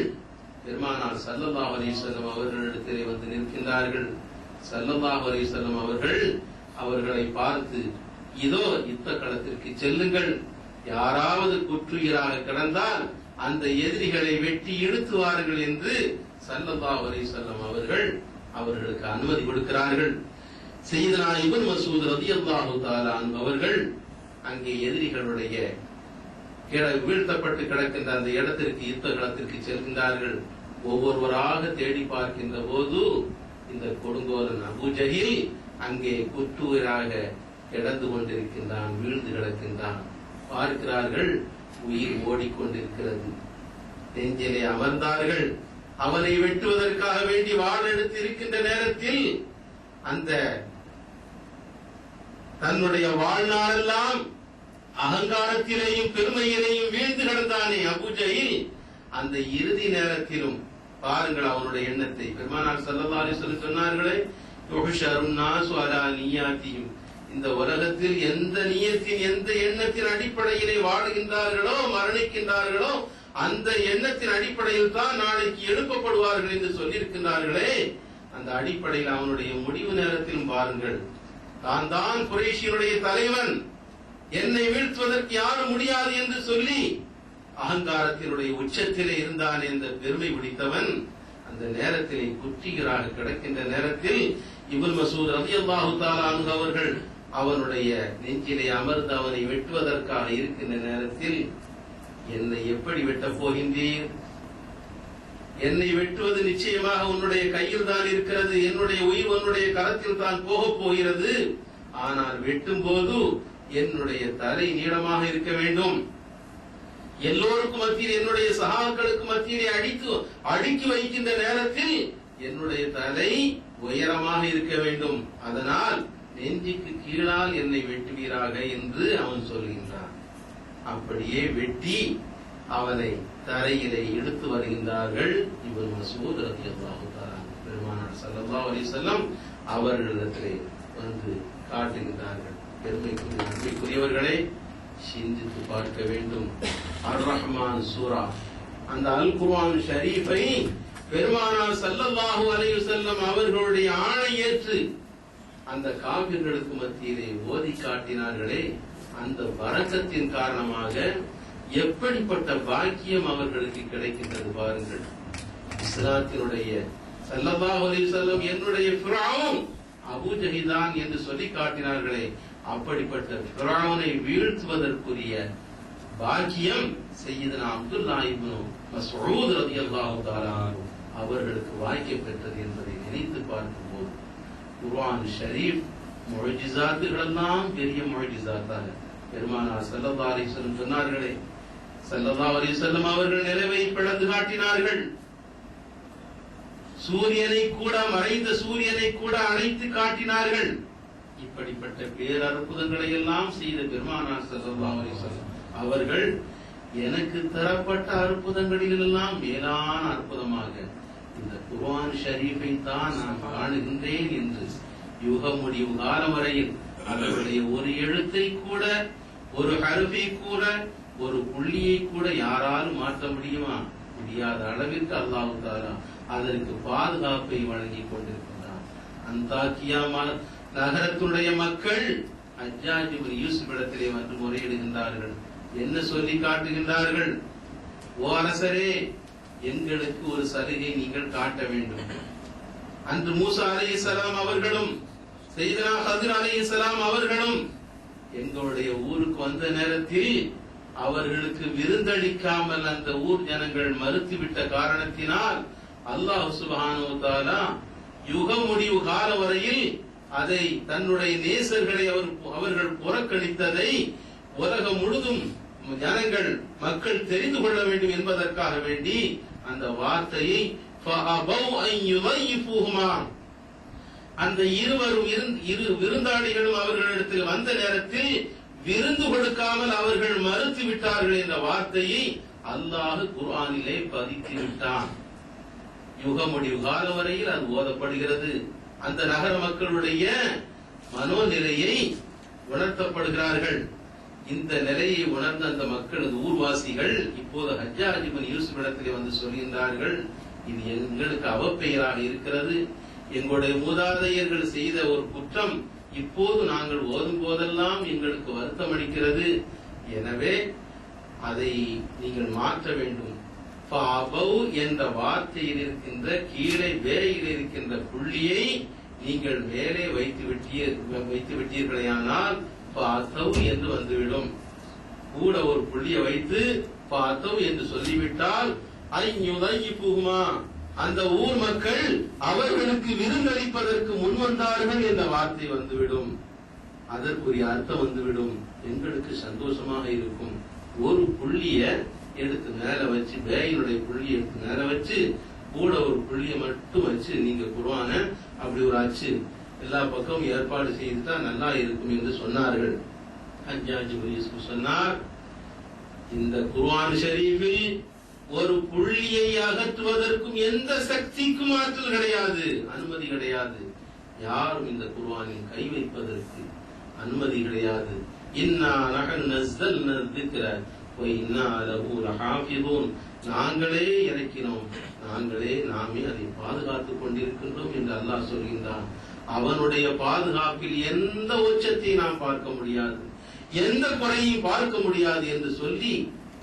பெருமானார் ஸல்லல்லாஹு அலைஹி வஸல்லம் அவர்களிடத்திலே வந்து நிற்கின்றார்கள். ஸல்லல்லாஹு அலைஹி வஸல்லம் அவர்கள் அவர்களை பார்த்து, இதோ யுத்த களத்திற்கு செல்லுங்கள், யாராவது குற்றுயிராக கிடந்தால் அந்த எதிரிகளை வெட்டி இழுத்துவார்கள் என்று ஸல்லல்லாஹு அலைஹி வஸல்லம் அவர்கள் அவர்களுக்கு அனுமதி கொடுக்கிறார்கள். சையதுனா இப்னு மஸ்ஊத் ரலியல்லாஹு தஆலா அன்ஹு அவர்கள் அங்கே எதிரிகளுடைய வீழ்த்தப்பட்டு கிடக்கின்ற அந்த இடத்திற்கு யுத்த களத்திற்கு செல்கின்றார்கள். ஒவ்வொருவராக தேடி பார்க்கின்ற போது இந்த கொடுங்கோலன் அபூ ஜஹீல் அங்கே குற்றுயிராக கிடந்து கொண்டிருக்கின்றான், வீழ்ந்து கிடக்கின்றான். பார்க்கிறார்கள், உயிர் ஓடிக்கொண்டிருக்கிறது. நெஞ்சிலே அமர்ந்தார்கள். அவனை வெட்டுவதற்காக வேண்டி வாள் எடுத்து இருக்கின்ற நேரத்தில் அந்த தன்னுடைய வாழ்நாளெல்லாம் அகங்காரத்திலேயும் பெருமையிலேயும் வீழ்ந்து கிடந்தானே அபூ ஜஹீல், அந்த இறுதி நேரத்திலும் பாருங்கள் அவனுடைய எண்ணத்தை. பெருமானார் ஸல்லல்லாஹு அலைஹி வஸல்லம் சொன்னார்களே, யுஹ்ஷருன் நாஸு அலா நிய்யாத்திஹிம், இந்த உலகத்தில் எந்த நியத்தின் எந்த எண்ணத்தின் அடிப்படையிலே வாழுகின்றார்களோ மரணிக்கின்றார்களோ அந்த எண்ணத்தின் அடிப்படையில் தான் நாளைக்கு எழுப்பப்படுவார்கள் என்று சொல்லியிருக்கின்றார்களே. அந்த அடிப்படையில் அவனுடைய முடிவு நேரத்திலும் பாருங்கள், தான் தான் குறைஷியினுடைய தலைவன், என்னை வீழ்த்துவதற்கு யாரும் முடியாது என்று சொல்லி அகங்காரத்தினுடைய உச்சத்திலே இருந்தான் என்ற பெருமை பிடித்தவன் அந்த நேரத்திலே குற்றிகராக கிடக்கின்ற நேரத்தில் இப்னு மஸ்ஊத் ரலியல்லாஹு தஆலா அன்ஹு அவர்கள் அவனுடைய நெஞ்சிலே அமர்ந்து அவனை வெட்டுவதற்காக இருக்கின்ற நேரத்தில், என்னை எப்படி வெட்டப் போகின்றீர்? என்னை வெட்டுவது நிச்சயமாக உன்னுடைய கையில் தான் இருக்கிறது, என்னுடைய உயிர் உன்னுடைய கரத்தில் தான் போகப் போகிறது. ஆனால் வெட்டும் போது என்னுடைய தலை நீளமாக இருக்க வேண்டும். எல்லோருக்கும் மத்தியில் என்னுடைய சகாக்களுக்கு மத்தியிலே அடுக்கி வைக்கின்ற நேரத்தில் என்னுடைய தலை உயரமாக இருக்க வேண்டும். அதனால் நெஞ்சுக்கு கீழால் என்னை வெட்டுவீராக என்று அவன் சொல்கின்றான். அப்படியே வெட்டி அவனை தரையிலே இழுத்து வருகின்றார்கள். இப்னு மஸ்ஊத் ரலியல்லாஹு தஆலா பெருமானார் ஸல்லல்லாஹு அலைஹி வஸல்லம் அவர்களிடத்திலே வந்து காட்டுகின்றார்கள். பெருமைக்குரியவர்களே, சிந்தித்து பார்க்க வேண்டும். அர் ரஹ்மான் சூரா, அந்த அல் குர்ஆன் ஷரீஃபை பெருமானார் ஸல்லல்லாஹு அலைஹி வஸல்லம் அவர்களுடைய ஆணை ஏற்று அந்த காபிர்களுக்கு மத்தியிலே ஓதி காட்டினார்களே, அந்த பரக்கத்தின் காரணமாக எப்படிப்பட்ட பாக்கியம் அவர்களுக்கு கிடைக்கின்றது பாருங்கள். இஸ்லாத்தினுடைய ஸல்லல்லாஹு அலைஹி வஸல்லம் என்னுடைய ஃபிரௌன் அபூ ஜஹீல் தான் என்று சொல்லி காட்டினார்களே, அப்படிப்பட்ட ஃபிரௌனை வீழ்த்துவதற்குரிய பாக்கியம் சையதுனா அப்துல்லா இப்னு மஸ்ஊத் ரலியல்லாஹு தஆலா அவர்களுக்கு வாய்க்கப் பெற்றது என்பதை நினைத்து பார்க்கும்போது குர்ஆன் ஷரீஃப் முஅஜிஸாத்துகளெல்லாம் பெரிய முஅஜிஸாத்தாக பெருமானார் ஸல்லல்லாஹு அலைஹி வஸல்லம் சொன்னார்களே, ஸல்லல்லாஹு அலைஹி வஸல்லம் அவர்கள் நிலவை பிளந்து காட்டினார்கள். சூரியனை கூட, மறைந்த சூரியனை கூட அணைத்து காட்டினார்கள். இப்படிப்பட்ட பேரற்புதங்களை எல்லாம் செய்த பெருமானார் ஸல்லல்லாஹு அலைஹி வஸல்லம் அவர்கள் எனக்கு தரப்பட்ட அற்புதங்களிலெல்லாம் மேலான அற்புதமாக இந்த குர்ஆன் ஷரீஃபை தான் நான் காணுகின்றேன் என்று யுக முடிவு காலம் வரையில் அவர்களுடைய ஒரு எழுத்தை கூட, ஒரு ஹர்ஃபை கூட, ஒரு புள்ளியை கூட யாராலும் மாற்ற முடியுமா? முடியாத அளவிற்கு அல்லாஹ் தஆலா அதற்கு பாதுகாப்பை வழங்கிக் கொண்டிருக்கிறார். அந்தாக்கியா நகரத்துடைய மக்கள் ஹஜ்ஜாஜ் இப்னு யூசுப் இடத்திலே வந்து முறையிடுகின்றார்கள். என்ன சொல்லி காட்டுகின்றார்கள்? ஓ அரசரே, எங்களுக்கு ஒரு சலுகை நீங்கள் காட்ட வேண்டும். அன்று மூசா அலைஹிஸ்ஸலாம் அவர்களும் சையதுனா ஹித்ர் அலைஹிஸ்ஸலாம் அவர்களும் எங்களுடைய ஊருக்கு வந்த நேரத்தில் அவர்களுக்கு விருந்தளிக்காமல் அந்த ஊர் ஜனங்கள் மறுத்துவிட்ட காரணத்தினால் அல்லாஹ் சுப்ஹானஹு வ தஆலா யுக முடிவு காலம் வரையில் அதை தன்னுடைய நேசர்களை அவர்கள் புறக்கணித்ததை உலகம் முழுதும் ஜனங்கள் மக்கள் தெரிந்து கொள்ள வேண்டும் என்பதற்காக வேண்டி அந்த வார்த்தையை அந்த இருவரும் இரு விருந்தாளிகளும் அவர்களிடத்தில் வந்த நேரத்தில் விருந்து கொடுக்காமல் அவர்கள் மறுத்து விட்டார்கள் என்ற வார்த்தையை அல்லாஹ் குர்ஆனிலே பதித்து விட்டான். யுக முடிவு காலம் வரையில் அது ஓதப்படுகிறது. அந்த நகர மக்களுடைய மனோநிலையை உணர்த்தப்படுகிறார்கள். இந்த நிலையை உணர்ந்த அந்த மக்கள், ஊர்வாசிகள் இப்போது ஹஜ்ஜாஜ் இப்னு யூசுப் இடத்திலே வந்து சொல்கின்றார்கள், இது எங்களுக்கு அவப்பெயராக இருக்கிறது. எங்களுடைய மூதாதையர்கள் செய்த ஒரு குற்றம் இப்போது நாங்கள் ஓதும் போதெல்லாம் எங்களுக்கு வருத்தம் அளிக்கிறது. எனவே அதை நீங்கள் மாற்ற வேண்டும். என்ற வார்த்தையில் இருக்கின்ற கீழே வேயில் இருக்கின்ற புள்ளியை நீங்கள் மேலே வைத்து விட்டீர்களேயானால் என்று வந்துவிடும். கூட ஒரு புள்ளியை வைத்து பார்த்தவ் என்று சொல்லிவிட்டால் அந்த ஊர் மக்கள் அவர்களுக்கு விருந்தளிப்பதற்கு முன்வந்தார்கள் என்ற வார்த்தை வந்துவிடும். அதற்குரிய அர்த்தம் வந்துவிடும். எங்களுக்கு சந்தோஷமாக இருக்கும். ஒரு புள்ளிய எடுத்து மேல வச்சு, பேயினுடைய புள்ளியை எடுத்து மேல வச்சு, கூட ஒரு புள்ளிய மட்டும் வச்சு நீங்க குர்ஆன அப்படி ஒரு அச்சு எல்லா பக்கமும் ஏற்பாடு செய்துட்டா நல்லா இருக்கும் என்று சொன்னார்கள். ஹஜ்ஜாஜ் இப்னு யூசுப் சொன்னார், இந்த குர்ஆன் ஷரீஃபில் ஒரு புள்ளியை அகற்றுவதற்கும் எந்த சக்திக்கும் ஆற்றல் கிடையாது, அனுமதி கிடையாது. யாரும் இந்த குர்ஆனில் கை வைப்பதற்கு அனுமதி கிடையாது. இன்னா நஹனு நஸ்ஸல்னா ذிக்ர வ இன்னா லஹு லஹாஃபிதூன். நாங்களே இறக்கினோம், நாமே அதை பாதுகாத்துக் கொண்டிருக்கின்றோம் என்று அல்லாஹ் சொல்கின்றான். அவனுடைய பாதுகாப்பில் எந்த உச்சத்தை நாம் பார்க்க முடியாது, எந்த குறையும் பார்க்க முடியாது என்று சொல்லி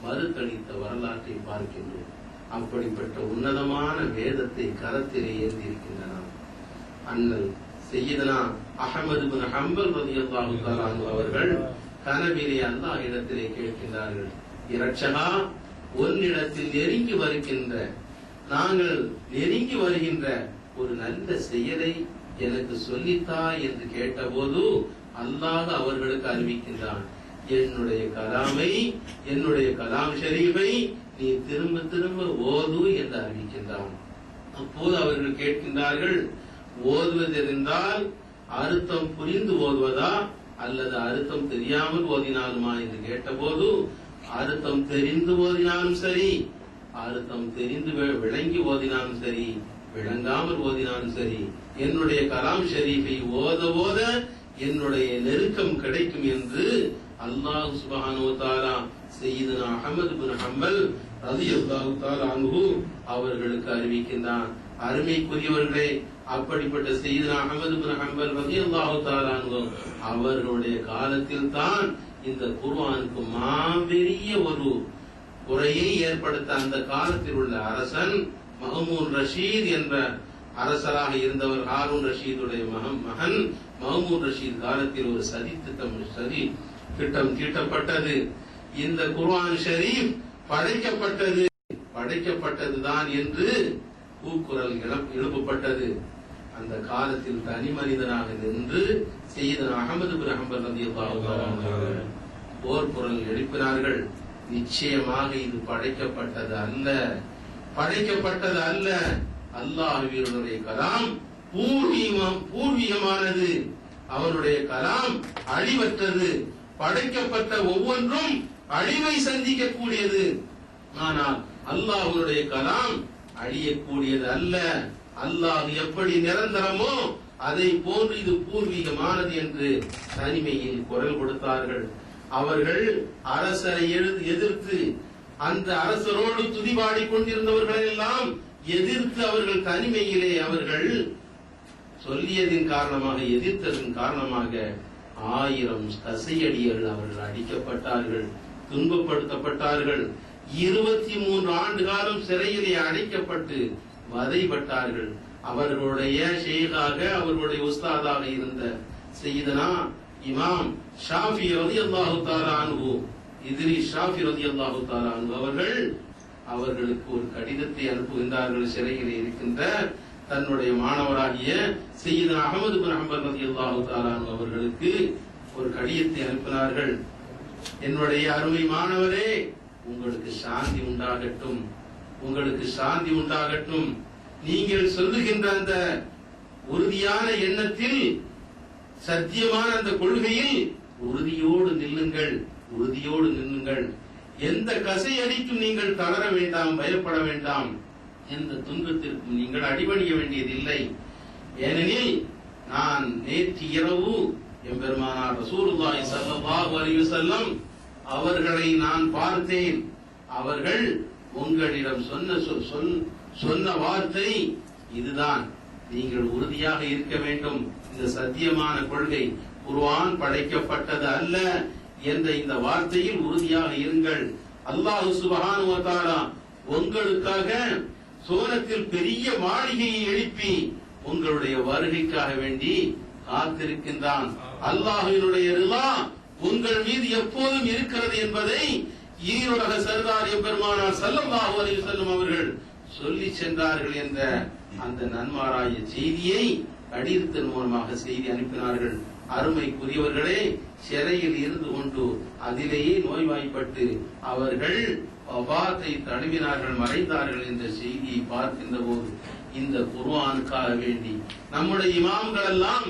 மறுத்தளித்த வரலாற்றை பார்க்கின்றோம். அப்படிப்பட்ட உன்னதமான வேதத்தை கரத்திலே ஏந்தி இருக்கின்றன. அண்ணல் சையதுனா அஹ்மது இப்னு ஹம்பல் ரலியல்லாஹு தஆலா அன்ஹு அவர்கள் கனவிலே அல்லாஹ் இடத்திலே கேட்கின்றார்கள், இரட்சகா, உன்னிடத்தில் நாங்கள் நெருங்கி வருகின்ற ஒரு நல்ல செயலை எனக்கு சொல்லித்தா என்று கேட்டபோது அல்லாஹ் அவர்களுக்கு அறிவிக்கின்றான், என்னுடைய கலாம் ஷரீஃபை நீ திரும்ப திரும்ப ஓது என்று அறிவிக்கின்றான். அப்போது அவர்கள் கேட்கின்றார்கள், ஓதுவது இருந்தால் அர்த்தம் புரிந்து ஓதுவதா அல்லது அர்த்தம் தெரியாமல் ஓதினாலுமா என்று கேட்டபோது, அர்த்தம் தெரிந்து ஓதினாலும் சரி, அர்த்தம் தெரிந்து விளங்கி ஓதினாலும் சரி, விளங்காமல் ஓதினாலும் சரி, என்னுடைய கலாம் ஷரீஃபை ஓத ஓத என்னுடைய நெருக்கம் கிடைக்கும் என்று அல்லாஹ் சுப்ஹானஹு வ தஆலா சய்யிதுனா அஹ்மத் இப்னு ஹம்பல் ரலியல்லாஹு தஆலா அன்ஹு அவர்களுக்கு அறிவிக்கின்றான். அருமைக்குரியவர்களே, அப்படிப்பட்ட சய்யிதுனா அஹ்மத் இப்னு ஹம்பல் ரலியல்லாஹு தஆலா அன்ஹு அவர்களுடைய காலத்தில் தான் இந்த குர்ஆனுக்கு மாபெரிய ஒரு குறையை ஏற்படுத்த அந்த காலத்தில் உள்ள அரசன் மஹ்மூன் ரஷீத் என்ற அரசராக இருந்தவர். ஹாரூன் ரஷீதுடைய மகன் மஹ்மூன் ரஷீத் காலத்தில் ஒரு சதி திட்டம் தீட்டப்பட்டது. இந்த குர்ஆன் ஷரீஃப் படைக்கப்பட்டதுதான் என்று கூக்குரல் எழுப்பப்பட்டது. அந்த காலத்தில் தனி மனிதனாக நின்று சய்யிதுனா அஹ்மத் இப்னு ஹம்பல் ரலியல்லாஹு தஆலா போர் குரல் எழுப்பினார்கள். நிச்சயமாக இது படைக்கப்பட்டது அல்ல, அல்லாஹ்வினுடைய கலாம் பூர்வீகமானது, அவனுடைய கலாம் அழிவற்றது. படைக்கப்பட்ட ஒவ்வொன்றும் அழிவை சந்திக்கக்கூடியது. ஆனால் அல்லாஹ்வுடைய கலாம் அழியக்கூடியது அல்ல. அல்லாஹ் எப்படி நிரந்தரமோ அதை போன்று இது பூர்வீகமானது என்று தனிமையில் குரல் கொடுத்தார்கள். அவர்கள் அரசரை எதிர்த்து, அந்த அரசரோடு துதிபாடி கொண்டிருந்தவர்களை எல்லாம் எதிர்த்து அவர்கள் தனிமையிலே அவர்கள் சொல்லியதின் காரணமாக, எதிர்த்ததன் காரணமாக 1000 கசையடியர்கள் அவர்கள் அடிக்கப்பட்டார்கள், துன்பப்படுத்தப்பட்டார்கள். 23 ஆண்டு காலம் சிறையிலே அடைக்கப்பட்டு வதைப்பட்டார்கள். அவர்களுடைய ஷேகாக, அவர்களுடைய உஸ்தாதாக இருந்த சய்யிதுனா இமாம் ஷாஃபி ரலியல்லாஹு தஆலா அன்ஹு, இத்ரீஸ் ஷாஃபி ரலியல்லாஹு தஆலா அன்ஹு அவர்களுக்கு ஒரு கடிதத்தை அனுப்புகின்றார்கள். சிறையிலே இருக்கின்ற தன்னுடைய மாணவராகிய சய்யிதுனா அஹ்மத் இப்னு ஹம்பல் ரலியல்லாஹு தஆலா அன்ஹு அவர்களுக்கு ஒரு கடிதத்தை அனுப்பினார்கள். என்னுடைய அருமை மாணவரே, உங்களுக்கு சாந்தி உண்டாகட்டும், உங்களுக்கு சாந்தி உண்டாகட்டும். நீங்கள் சொல்லுகின்ற அந்த உறுதியான எண்ணத்தில், சத்தியமான அந்த கொள்கையில் உறுதியோடு நில்லுங்கள், உறுதியோடு நில்லுங்கள். எந்த கசையடிக்கும் நீங்கள் தளர வேண்டாம், பயப்பட வேண்டாம். எந்த துன்பத்திற்கும் நீங்கள் அடிபணிய வேண்டியதில்லை. ஏனெனில் நான் நேற்று இரவு எம்பெருமானார் ரசூலுல்லாஹி ஸல்லல்லாஹு அலைஹி வஸல்லம் அவர்களை நான் பார்த்தேன். அவர்கள் உங்களிடம் சொன்ன வார்த்தை இதுதான், நீங்கள் உறுதியாக இருக்க வேண்டும். இந்த சத்தியமான கொள்கை, குர்ஆன் படைக்கப்பட்டது அல்ல என்ற இந்த வார்த்தையில் உறுதியாக இருங்கள். அல்லாஹ் சுப்ஹானஹு வ தஆலா உங்களுக்காக சோனத்தில் பெரிய மாளிகையை எழுப்பி உங்களுடைய வருகைக்காக வேண்டி காத்திருக்கின்றான். அல்லாஹ்வினுடைய ரிலா உங்கள் மீது எப்போதும் இருக்கிறது என்பதை ஈருலக சர்தார் எம்பெருமானார் ஸல்லல்லாஹு அலைஹி வஸல்லம் அவர்கள் சொல்லி சென்றார்கள் என்ற அந்த நன்மாராய செய்தியை கடிதத்தின் மூலமாக செய்தி அனுப்பினார்கள். அருமைக்குரியவர்களே, சிறையில் இருந்து கொண்டு அதிலேயே நோய்வாய்ப்பட்டு அவர்கள் வஃபாத்தை தழுவினார்கள், மறைந்தார்கள் என்ற செய்தியை பார்க்கின்ற போது இந்த குர்ஆனுக்காக வேண்டி நம்முடைய இமாம்கள் எல்லாம்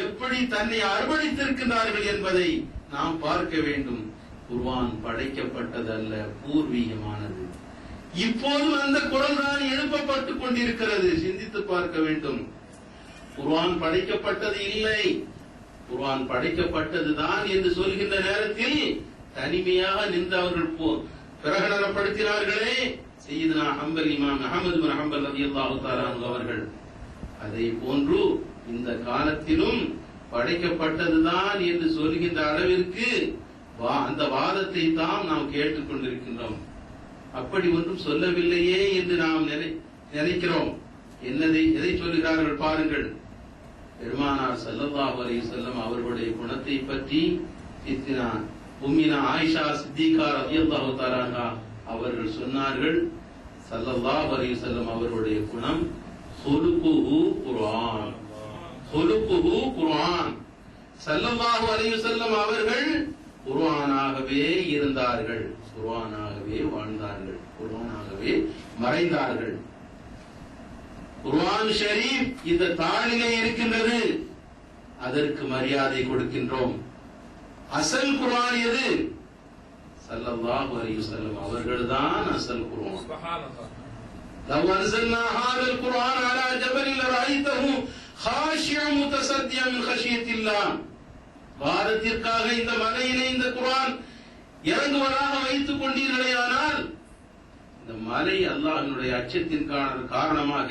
எப்படி தன்னை அர்ப்பணித்திருக்கிறார்கள் என்பதை நாம் பார்க்க வேண்டும். குர்ஆன் படைக்கப்பட்டதல்ல, பூர்வீகமானது. இப்போதும் அந்த குரல் தான் எழுப்பப்பட்டுக் கொண்டிருக்கிறது. சிந்தித்து பார்க்க வேண்டும். குர்ஆன் படைக்கப்பட்டது இல்லை, குர்ஆன் படைக்கப்பட்டதுதான் என்று சொல்கின்ற நேரத்தில் தனிமையாக நின்று அவர்கள் பிரகடனப்படுத்தினார்களே சையதுனா ஹம்பல் இமாம் அஹ்மத் பின் ஹம்பல் ரலியல்லாஹு தஆலா அவர்கள். அதை போன்று இந்த காலத்திலும் படைக்கப்பட்டதுதான் என்று சொல்கின்ற அளவிற்கு அந்த வாதத்தை தான் நாம் கேட்டுக் கொண்டிருக்கின்றோம். அப்படி ஒன்றும் சொல்லவில்லையே என்று நாம் நினைக்கிறோம். எதை சொல்கிறார்கள் பாருங்கள். பெருமானார் ஸல்லல்லாஹு அலைஹி வஸல்லம் அவர்களுடைய குணத்தை பற்றி உம்மினா ஆயிஷா சித்திகா ரலியல்லாஹு தஆலா அன்ஹா அவர்கள் சொன்னார்கள், ஸல்லல்லாஹு அலைஹி வஸல்லம் அவர்களுடைய குணம் ஹுலுகுஹு குர்ஆன், ஹுலுகுஹு குர்ஆன். ஸல்லல்லாஹு அலைஹி வஸல்லம் அவர்கள் குர்ஆனாகவே இருந்தார்கள், குர்ஆனாகவே வாழ்ந்தார்கள், குர்ஆனாகவே மறைந்தார்கள். குர்ஆன் ஷரீப் இந்த தாளிலே இருக்கின்றது, அதற்கு மரியாதை கொடுக்கின்றோம். அசல் குர்ஆன் எது? ஸல்லல்லாஹு அலைஹி வஸல்லம் அவர்கள்தான் அசல் குர்ஆன். சுப்ஹானல்லாஹ். லவ் அன்ஸல்னா ஹாதல் குர்ஆன் அலா ஜபலின் லரஐதஹு காஷியன் முத்தஸத்தியன் மின் கஷியத்தில்லாஹ். பாரத்திற்காக இந்த மலையிலே இந்த குர்ஆன் இறங்குவதாக வைத்துக் கொண்டீர்களேயானால் இந்த மலை அல்லாஹ்வினுடைய அச்சத்தின் காரணமாக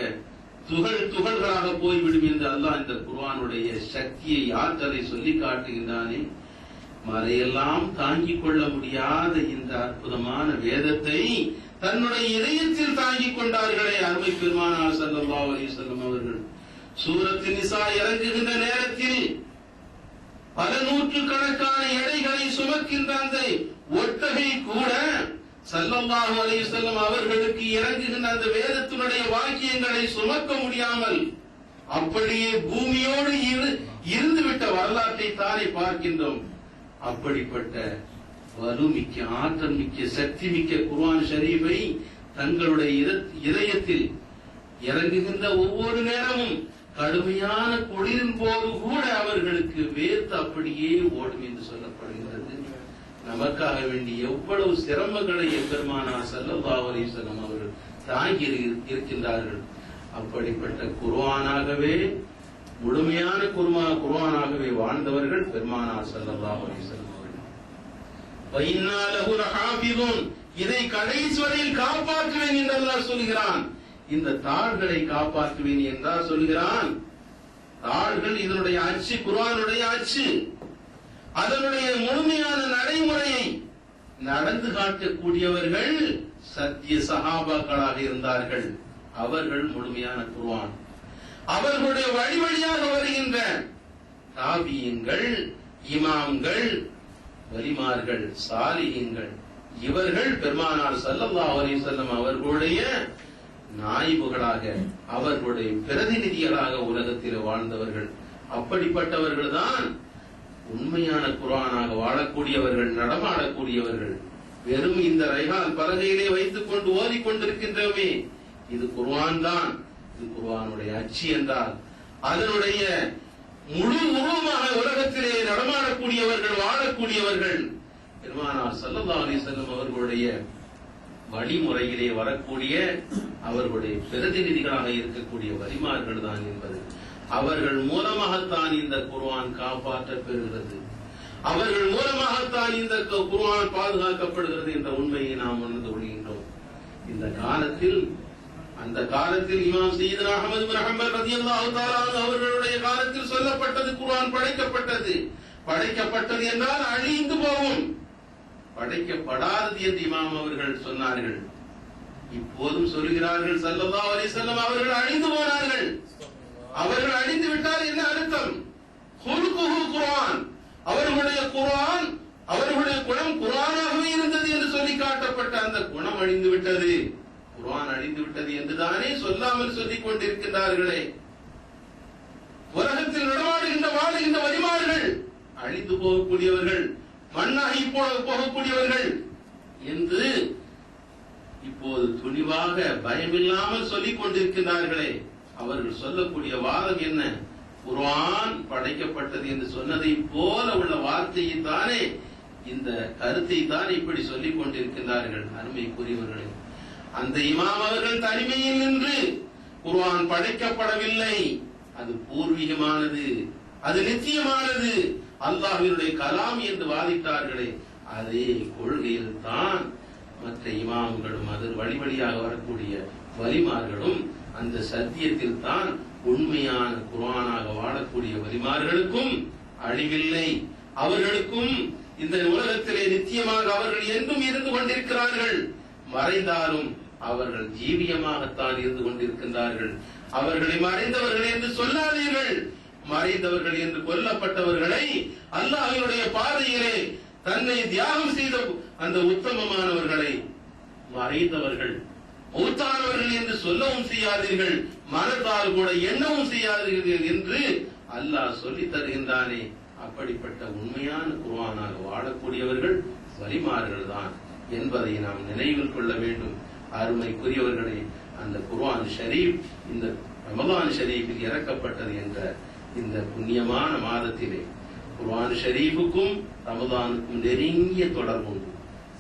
துகள்களாக போய்விடும் என்று அல்லாஹ் இந்த குர்ஆனுடைய சக்தியை, ஆற்றலை சொல்லி காட்டுகின்றானே. மலையெல்லாம் தாங்கிக் கொள்ள முடியாத இந்த அற்புதமான வேதத்தை தன்னுடைய இதயத்தில் தாங்கிக் கொண்டார்களே அருமை பெருமானார் ஸல்லல்லாஹு அலைஹி வஸல்லம் அவர்கள். சூரத்து நிசா இறங்குகின்ற நேரத்தில் பல நூற்றுக்கணக்கான எடைகளை சுமக்கின்ற அந்த ஒட்டகை கூட ஸல்லல்லாஹு அலைஹி வஸல்லம் அவர்களுக்கு இறங்குகின்ற அந்த வேதத்தினுடைய வாக்கியங்களை சுமக்க முடியாமல் அப்படியே பூமியோடு இருந்துவிட்ட வரலாற்றை தானே பார்க்கின்றோம். அப்படிப்பட்ட வலுமிக்க, ஆற்றல் மிக்க, சக்தி மிக்க குர்ஆன் ஷரீஃபை தங்களுடைய இதயத்தில் இறங்குகின்ற ஒவ்வொரு நேரமும் கடுமையான குளிரின் போது கூட அவர்களுக்கு வேர்த்து அப்படியே ஓடும் என்று சொல்லப்படுகிறது. நமக்காக வேண்டி எவ்வளவு சிரமங்களை எம்பெருமானார் ஸல்லல்லாஹு அலைஹி வஸல்லம் அவர்கள் தாங்கி இருக்கின்றார்கள். அப்படிப்பட்ட குர்ஆனாகவே, முழுமையான குர்ஆனாகவே வாழ்ந்தவர்கள் பெருமானார் ஸல்லல்லாஹு அலைஹி வஸல்லம் அவர்கள். வஇன்னா லஹு லஹாஃபிதுன், இதை கடைசி வரையில் காப்பாற்றுவேன் என்று அல்லாஹ் சொல்கிறான். இந்த தாள்களை காப்பாற்றுவேன் என்றால் சொல்கிறான். தாள்கள் இதனுடைய அச்சு, குர்ஆனுடைய அச்சு, அதனுடைய முழுமையான நடைமுறையை நடந்து காட்டக்கூடியவர்கள் சத்திய சஹாபாக்களாக இருந்தார்கள். அவர்கள் முழுமையான குர்ஆன். அவர்களுடைய வழி வழியாக வருகின்ற தாபியீன்கள், இமாம்கள், வலிமார்கள், சாலிஹீன்கள், இவர்கள் பெருமானார் ஸல்லல்லாஹு அலைஹி வஸல்லம் அவர்களுடைய நாயிபுகளாக, அவர்களுடைய பிரதிநிதிகளாக உலகத்தில் வாழ்ந்தவர்கள். அப்படிப்பட்டவர்கள் தான் உண்மையான குர்ஆனாக வாழக்கூடியவர்கள், நடமாடக்கூடியவர்கள். வெறும் இந்த ரைஹான் பலகையிலே வைத்துக் கொண்டு ஓதிக்கொண்டிருக்கின்றோமே, இது குர்ஆன் தான். இது குர்ஆனுடைய அச்சு என்றால் அதனுடைய முழு உருவமாக உலகத்திலே நடமாடக்கூடியவர்கள், வாழக்கூடியவர்கள் பெருமானார் ஸல்லல்லாஹு அலைஹி வஸல்லம் அவர்களுடைய வழிமுறையிலே வரக்கூடிய அவர்களுடைய பிரதிநிதிகளாக இருக்கக்கூடிய வலிமார்கள் தான் என்பது, அவர்கள் மூலமாகத்தான் இந்த குர்ஆன் காப்பாற்றப் பெறுகிறது, அவர்கள் மூலமாகத்தான் இந்த குர்ஆன் பாதுகாக்கப்படுகிறது என்ற உண்மையை நாம் உணர்ந்து கொள்கின்றோம். இந்த காலத்தில், அந்த காலத்தில் இமாம் சய்யிதுனா அஹ்மத் இப்னு ஹம்பல் ரலியல்லாஹு தஆலா அவர்களுடைய காலத்தில் சொல்லப்பட்டது, குர்ஆன் படைக்கப்பட்டது. படைக்கப்பட்டது என்றால் அழிந்து போகும், படைக்கப்படாதது என்று இமாம் அவர்கள் சொன்னார்கள். இப்போதும் சொல்கிறார்கள் ஸல்லல்லாஹு அலைஹி வஸல்லம் அவர்கள் அழிந்து போனார்கள். அவர்கள் அழிந்து விட்டால் என்ன அர்த்தம்? குல்குஹு குர்ஆன், அவர்களுடைய குர்ஆன், அவர்களுடைய குணம் குர்ஆனாகவே இருந்தது என்று சொல்லி காட்டப்பட்ட அந்த குணம் அழிந்து விட்டது, குர்ஆன் அழிந்து விட்டது என்றுதானே சொல்லாமல் சொல்லிக் கொண்டிருக்கிறார்களே. உலகத்தில் நடமாடுகின்ற வாழுகின்ற வலிமார்கள் அழிந்து போகக்கூடியவர்கள், மண்ணாகி போகக்கூடியவர்கள் என்று இப்போது துணிவாக பயமில்லாமல் சொல்லிக் கொண்டிருக்கிறார்களே. அவர்கள் சொல்லக்கூடிய வாதம் என்ன? குர்ஆன் படைக்கப்பட்டது என்று சொன்னதை போல உள்ள வார்த்தையை தானே, இந்த கருத்தை தான் இப்படி சொல்லிக் கொண்டிருக்கிறார்கள். அருமைக்குரியவர்களே, அந்த இமாம் அவர்கள் தனிமையில் நின்று குர்ஆன் படைக்கப்படவில்லை, அது பூர்வீகமானது, அது நித்தியமானது, அல்லாஹ்வினுடைய கலாம் என்று வாதிட்டார்களே, அதே கொள்கையில் தான் மற்ற இமாம்களும் அதன் வழியாக வரக்கூடிய வலிமார்களும் அந்த சத்தியத்தில் தான் உண்மையான குர்ஆனாக வாழக்கூடிய வலிமார்களுக்கும் அழிவில்லை, அவர்களுக்கும் இந்த உலகத்திலே நித்தியமாக அவர்கள் என்றும் இருந்து கொண்டிருக்கிறார்கள். மறைந்தாலும் அவர்கள் ஜீவியமாகத்தான் இருந்து கொண்டிருக்கின்றார்கள். அவர்களை மறைந்தவர்கள் என்று சொல்லாதீர்கள். மறைந்தவர்கள் என்று கொல்லப்பட்டவர்களை அல்லாஹ்வினுடைய பாதையிலே தன்னை தியாகம் செய்த அந்த உத்தமமானவர்களை மறைந்தவர்கள், மௌத்தானவர்கள் என்று சொல்லவும் செய்யாதீர்கள், மனத்தால் கூட எண்ணவும் செய்யாதீர்கள் என்று அல்லாஹ் சொல்லித் தருகின்றானே. அப்படிப்பட்ட உண்மையான குர்ஆனாக வாழக்கூடியவர்கள் வலிமார்கள் தான் என்பதை நாம் நினைவில் கொள்ள வேண்டும். அருமைக்குரியவர்களே, அந்த குர்ஆன் ஷரீப் இந்த ரமலான் ஷரீஃபில் இறக்கப்பட்டது என்ற இந்த புண்ணியமான மாதத்திலே குர்ஆன் ஷரீஃபுக்கும் ரமலானுக்கும் நெருங்கிய தொடர்பு உண்டு.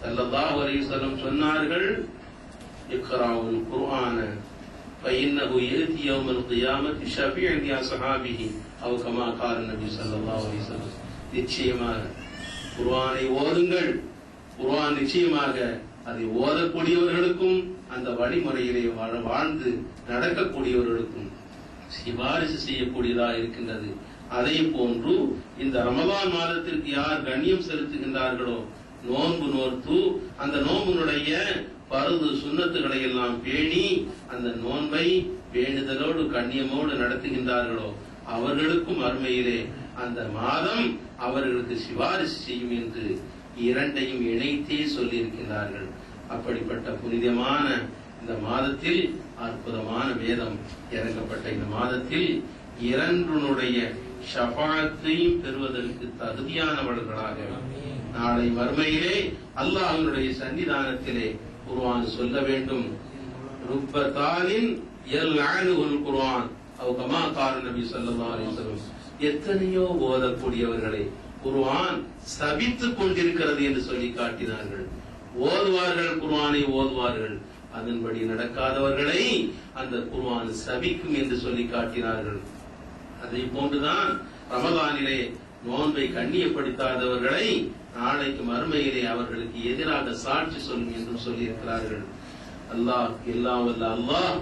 ஸல்லல்லாஹு அலைஹி வஸல்லம் சொன்னார்கள், இக்ராஉல் குர்ஆன ஃபஇன்னஹு யஅதி யௌமல் கியாமத்தி ஷஃபீஅன் லிஅஸ்ஹாபிஹி அவ் கமா கால நபி ஸல்லல்லாஹு அலைஹி வஸல்லம். நிச்சயமாக குர்ஆனை ஓதுங்கள். குர்ஆன் நிச்சயமாக அதை ஓதக்கூடியவர்களுக்கும் அந்த வழிமுறையிலே வாழ்ந்து நடக்கக்கூடியவர்களுக்கும் சிபாரிசு செய்யக்கூடியதாக இருக்கின்றது. அதே போன்று இந்த ரமலான் மாதத்திற்கு யார் கண்ணியம் செலுத்துகின்றார்களோ, நோன்பு நோர்த்து அந்த நோம்பினுடைய பருது சுன்னத்துகளை எல்லாம் பேணி அந்த நோன்பை பேணுதலோடு கண்ணியமோடு நடத்துகின்றார்களோ, அவர்களுக்கும் அருமையிலே அந்த மாதம் அவர்களுக்கு சிபாரிசு செய்யும் என்று இரண்டையும் இணைத்தே சொல்லி இருக்கின்றார்கள். அப்படிப்பட்ட புனிதமான இந்த மாதத்தில், அற்புதமான வேதம் இறங்கப்பட்ட இந்த மாதத்தில் இரண்டுனுடைய ஷஃபாஅத்தையும் பெறுவதற்கு தகுதியானவர்களாக நாளை மறுமையிலே அல்லாஹ்வினுடைய சன்னிதானத்திலே குர்ஆன் சொல்ல வேண்டும். ருப்பதாலின் யல்அனுல் குர்ஆன் அவ் கமா கால நபி ஸல்லல்லாஹு அலைஹி வஸல்லம். எத்தனையோ ஓதக்கூடியவர்களை குர்ஆன் சபித்துக் கொண்டிருக்கிறது என்று சொல்லி காட்டினார்கள். ஓதுவார்கள், குர்ஆனை ஓதுவார்கள், அதன்படி நடக்காதவர்களை அந்த குர்ஆன் சபிக்கும் என்று சொல்லி காட்டினார்கள். அதை போன்றுதான் ரமலானிலே நோன்பை கண்ணியப்படுத்தாதவர்களை நாளைக்கு மறுமையிலே அவர்களுக்கு எதிராக சாட்சி சொல்லும் என்றும் சொல்லியிருக்கிறார்கள். அல்லாஹ், எல்லாம் வல்ல அல்லாஹ்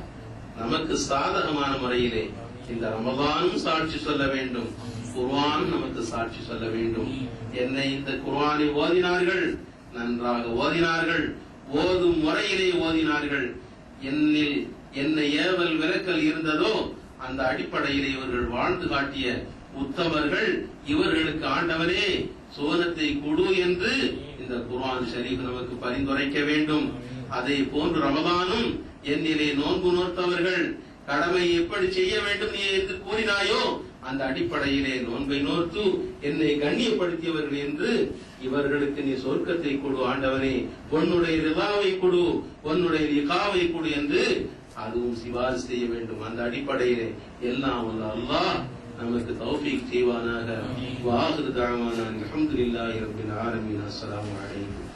நமக்கு சாதகமான முறையிலே இந்த ரமலானும் சாட்சி சொல்ல வேண்டும், குர்ஆனும் நமக்கு சாட்சி சொல்ல வேண்டும். என்னை இந்த குர்ஆனை ஓதினார்கள், நன்றாக ஓதினார்கள், ஓதும் முறையிலே ஓதினார்கள், என்னில் என்ன ஏவல் விலக்கல் இருந்ததோ அந்த அடிப்படையிலே இவர்கள் வாழ்ந்து காட்டிய உத்தமர்கள், இவர்களுக்கு ஆண்டவனே சோனத்தை கொடு என்று இந்த குர்ஆன் ஷரீஃப் நமக்கு பரிந்துரைக்க வேண்டும். அதை போன்று ரமலானும் என்னிலே நோன்பு நோர்த்தவர்கள் கடமை எப்படி செய்ய வேண்டும் நீ என்று கூறினாயோ அந்த அடிப்படையிலே நோன்பை நோற்று என்னை கண்ணியப்படுத்தியவர்கள் என்று இவர்களுக்கு நீ சொர்க்கத்தை கொடு ஆண்டவனே, உன்னுடைய ரிதாவை கொடு, உன்னுடைய லிகாவை கொடு என்று அதுவும் சிபாரிசு செய்ய வேண்டும். அந்த அடிப்படையிலே எல்லாம் அல்லாஹ் நமக்கு தௌஃபீக் செய்வானாக. வாஹிரு தஅவானா அல்ஹம்துலில்லாஹி ரப்பில் ஆலமீன். அஸ்ஸலாமு அலைக்கும்.